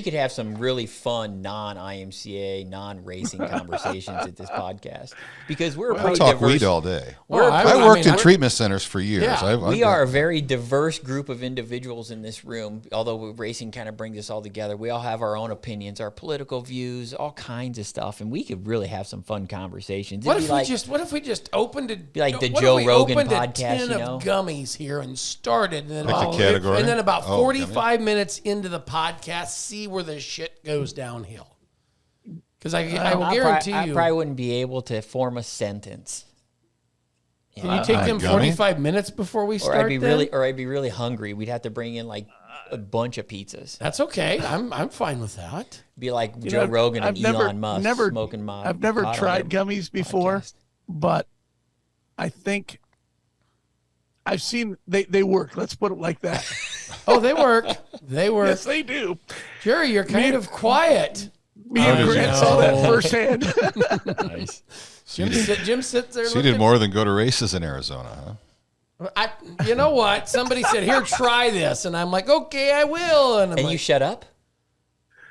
could have some really fun non-IMCA, non-racing conversations at this podcast because we're a I pretty talk diverse. weed all day. We're a I pretty- I worked in I'm- treatment centers for years. Yeah, we are a very diverse group of individuals in this room. Although racing kind of brings us all together, we all have our own opinions, our political views, all kinds of stuff, and we could really have some fun conversations. What It'd if we just opened it? like the what Joe if we Rogan opened podcast, a tin you know? of gummies here and started, and then Like the about, category? and then about Oh, 45 minutes into the podcast, see where the shit goes downhill. Because I will guarantee I you, probably wouldn't be able to form a sentence. can you take them gummy? 45 minutes before we Or start? I'd be then? really hungry. We'd have to bring in like a bunch of pizzas. That's okay. I'm fine with that. Be like You Joe know, Rogan I've and Elon Musk smoking I've never pot on tried their gummies before, podcast. but I think I've seen they work. Let's put it like that. Oh, they work. They work. Yes, they do. Jerry, you're kind of quiet. Me and did you Grant know? saw that firsthand. Nice. Jim sits there. So you did more than go to races in Arizona, huh? You know what? Somebody said, "Here, try this," and I'm like, "Okay, I will." And I'm And like, you shut up?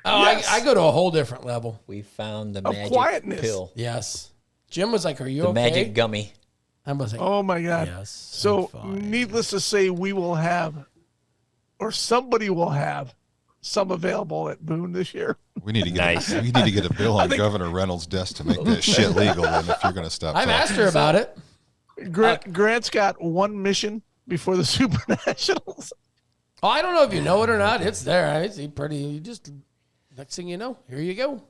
"Oh, Yes. I go to a whole different level." We found the Of magic quietness. pill. Yes. Jim was like, "Are you The okay?" magic gummy. I was like, Oh my God. "Yes." So, I'm fine." needless to say, we will have, or somebody will have, some available at Boone this year. We need to get we need to get a bill on Governor Reynolds' desk to make that shit legal. And if you're going to stop, I've talking. asked her about it. Grant's got one mission before the Super Nationals. Oh, I don't know if you know it or not. It's there. It's pretty. You just next thing you know, here you go.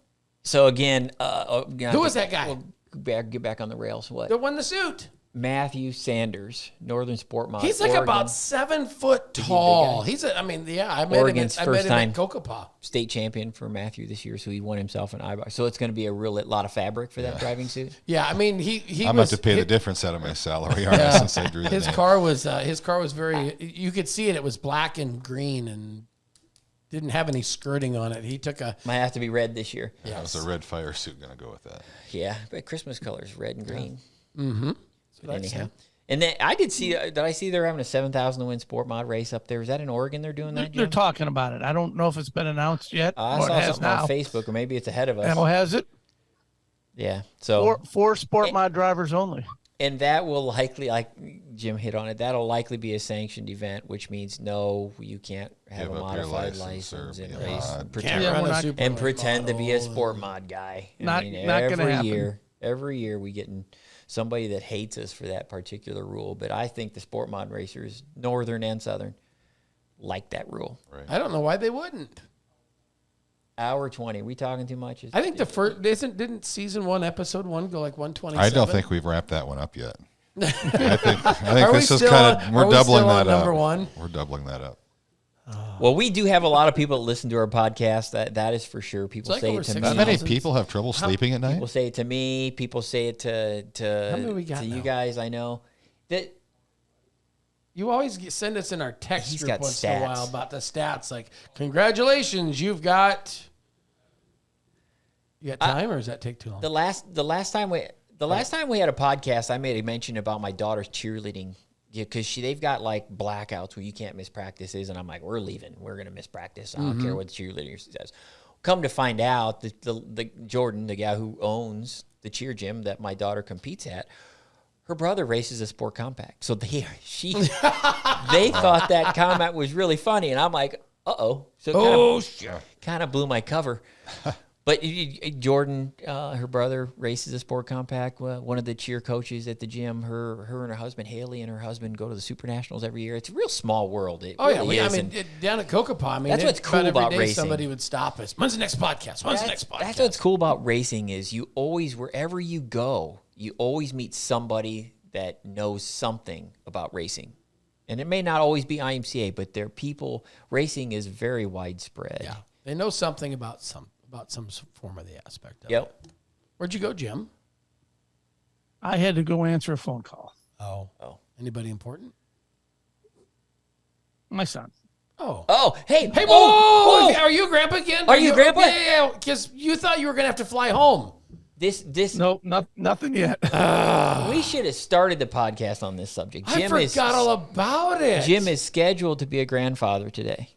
So again, Who was that guy? We'll get back on the rails. What? The one in the suit. Matthew Sanders, Northern Sport Mod. He's like Oregon. about 7 foot tall. I met Oregon's him first time at Kokopah. State champion for Matthew this year, so he won himself an eyebrow. So it's going to be a lot of fabric for that driving suit. Yeah, I mean he I'm was. about to pay the difference out of my salary, aren't I, since I drew His that. car was very. You could see it. It was black and green and didn't have any skirting on it. He took a. Might have to be red this year. Yeah, it was a red fire suit going to go with that. Yeah, but Christmas colors, red and green. Mm-hmm. But anyhow. And then I did see. Did I see they're having a 7,000 to win sport mod race up there? Is that in Oregon? They're doing that. They're Jim? talking about it. I don't know if it's been announced yet. I or saw it has something now. on Facebook, or maybe it's ahead of us. Oh, has it? Yeah. So Four sport mod drivers only. and that will likely, like Jim hit on it, that'll likely be a sanctioned event, which means no, you can't have Give a up your modified license license or and be a race, mod. pretend, Can't run we're a not- super and late pretend to be a model. sport mod guy. Not gonna happen. Every year we getting somebody that hates us for that particular rule, but I think the sport mod racers, northern and southern, like that rule. Right. I don't know why they wouldn't. Hour 20. We talking too much? I think the first didn't season 1, episode 1 go like 127? I don't think we've wrapped that one up yet. I think Are we this is still kind on- of we're are we doubling still on that up. number 1? We're doubling that up. Well, we do have a lot of people that listen to our podcast. That is for sure. People It's like say over it to me. That many Thousands. people have trouble sleeping at night. People say it to me. People say it How many we got to you now? guys. I know that You always send us in our text He's group got once in a stats. while about the stats. Like, congratulations, you've got. You got time, or does that take too long? the last time we had a podcast, I made a mention about my daughter's cheerleading. Yeah, because they've got like blackouts where you can't miss practices, and I'm like, we're leaving. We're gonna miss practice. I don't care what the cheerleader says. Come to find out, the Jordan, the guy who owns the cheer gym that my daughter competes at, her brother races a sport compact. So they thought that comment was really funny, and I'm like, uh-oh. So it kind of blew my cover. But Jordan, her brother, races a sport compact. One of the cheer coaches at the gym, her and her husband, Haley, and her husband go to the Super Nationals every year. It's a real small world. It really is. Down at Kokopah, That's what's cool every about day racing. Somebody would stop us. When's the next podcast? When's the next podcast? That's what's cool about racing is you always, wherever you go, you always meet somebody that knows something about racing. And it may not always be IMCA, but their people, racing is very widespread. Yeah, they know something about some form of the aspect of it. Yep. Where'd you go, Jim? I had to go answer a phone call. Oh. Anybody important? My son. Oh, hey, Hey, whoa, whoa! Are you Grandpa again? Are you Grandpa? Yeah, because you thought you were going to have to fly home. This Nope, nothing yet. we should have started the podcast on this subject. I forgot all about it. Jim is scheduled to be a grandfather today.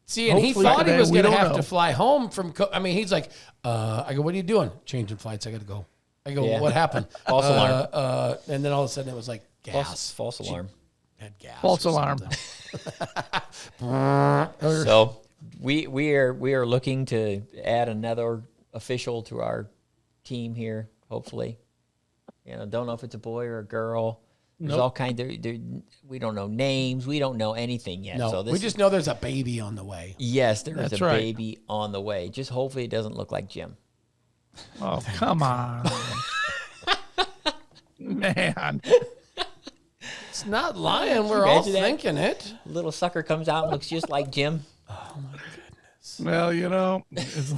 See, and he Hopefully thought he today, was we going to don't have to know. fly home from. He's like, I go, what are you doing? Changing flights. I got to go. I go, Yeah. what happened? False alarm. And then all of a sudden it was like gas. False alarm. Had gas. False or alarm. something. So we are looking to add another official to our team here. Hopefully, don't know if it's a boy or a girl. There's all kinds of. We don't know names. We don't know anything yet. No, so we just know there's a baby on the way. yes, there is That's a right. baby on the way. Just hopefully it doesn't look like Jim. Oh, come on. Man. It's not lying. We're all Imagine that. thinking it. Little sucker comes out and looks just like Jim. Well, it's,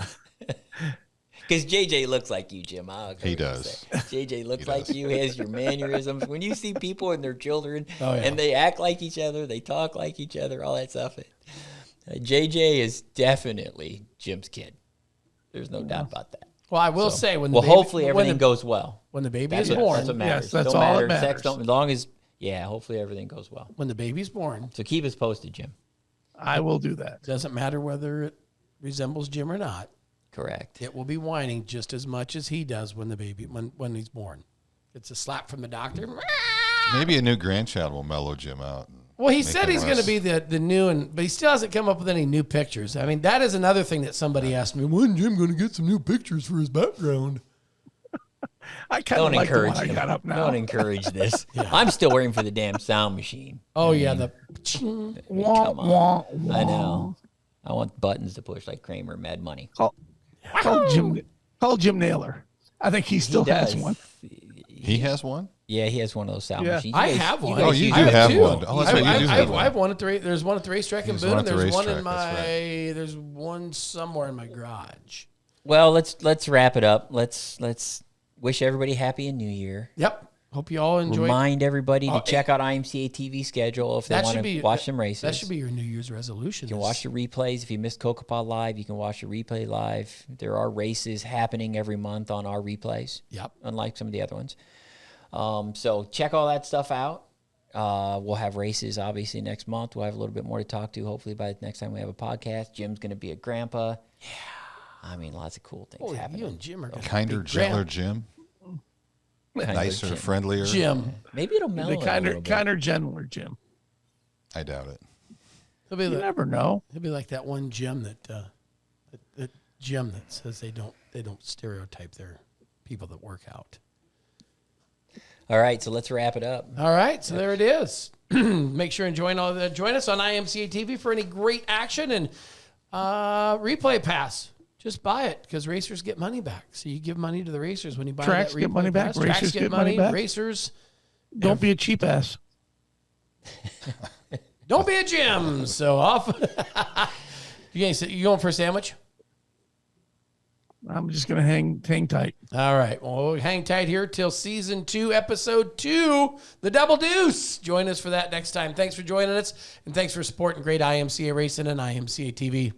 Because JJ looks like you, Jim. He does. JJ looks He like does. you, has your mannerisms. When you see people and their children, Oh, yeah. and they act like each other, they talk like each other, all that stuff. JJ is definitely Jim's kid. There's no doubt about that. Well, I will say when the Well, baby, hopefully everything goes well. when the baby That's is what, born. that's what matters. Yes, that's don't all matter. that Sex matters. don't, as long as, hopefully everything goes well. When the baby's born, So keep us posted, Jim. I will do that. doesn't matter whether it resembles Jim or not. Correct. It will be whining just as much as he does when the baby when he's born. It's a slap from the doctor. Maybe a new grandchild will mellow Jim out. Well, he Make said him he's going to less- be the new but he still hasn't come up with any new pictures. I mean, that is another thing that somebody asked me. When Jim going to get some new pictures for his background? I kind Don't of like the encourage one I him. got up now. Don't encourage this. I'm still waiting for the damn sound machine. Oh yeah, the Wah, Come on. wah, wah. I know. I want buttons to push like Kramer, Mad Money. Call Jim Naylor. I think he still has does. one. He has one? Yeah, he has one of those sound Yeah. machines. I have one. Oh, you I do have two. one. Oh, that's right, you do have one. I have one at the. There's one at the racetrack in There's Boone. one And at the there's one in racetrack, that's my. There's one somewhere in my garage. Well, let's wrap it up. Let's wish everybody happy and New Year. Yep. Hope you all enjoy. Remind everybody to check out IMCA TV schedule if they want to watch some races. That should be your New Year's resolution. You can watch the replays. If you missed Kokopah live, you can watch the replay live. There are races happening every month on our replays. Yep. Unlike some of the other ones. So check all that stuff out. We'll have races obviously next month. We'll have a little bit more to talk to. Hopefully by the next time we have a podcast, Jim's going to be a grandpa. Yeah. I mean, lots of cool things happening. You and Jim are Kinder, gentler Jim. Nicer, friendlier. Jim. Maybe it'll mellow a little bit. Kinder, gentler Jim. I doubt it. You never know. He'll be like that one Jim that Jim that says they don't stereotype their people that work out. All right, so let's wrap it up. All right, so there it is. Make sure and join us on IMCA TV for any great action and replay pass. Just buy it because racers get money back. So you give money to the racers when you buy Tracks that get money back. pass. Racers get money back. Racers. Don't be a cheap ass. Don't be a Jim. So off. You going for a sandwich? I'm just gonna hang tight. All right. Well, hang tight here till season 2, episode 2, the Double Deuce. Join us for that next time. Thanks for joining us, and thanks for supporting great IMCA racing and IMCA TV.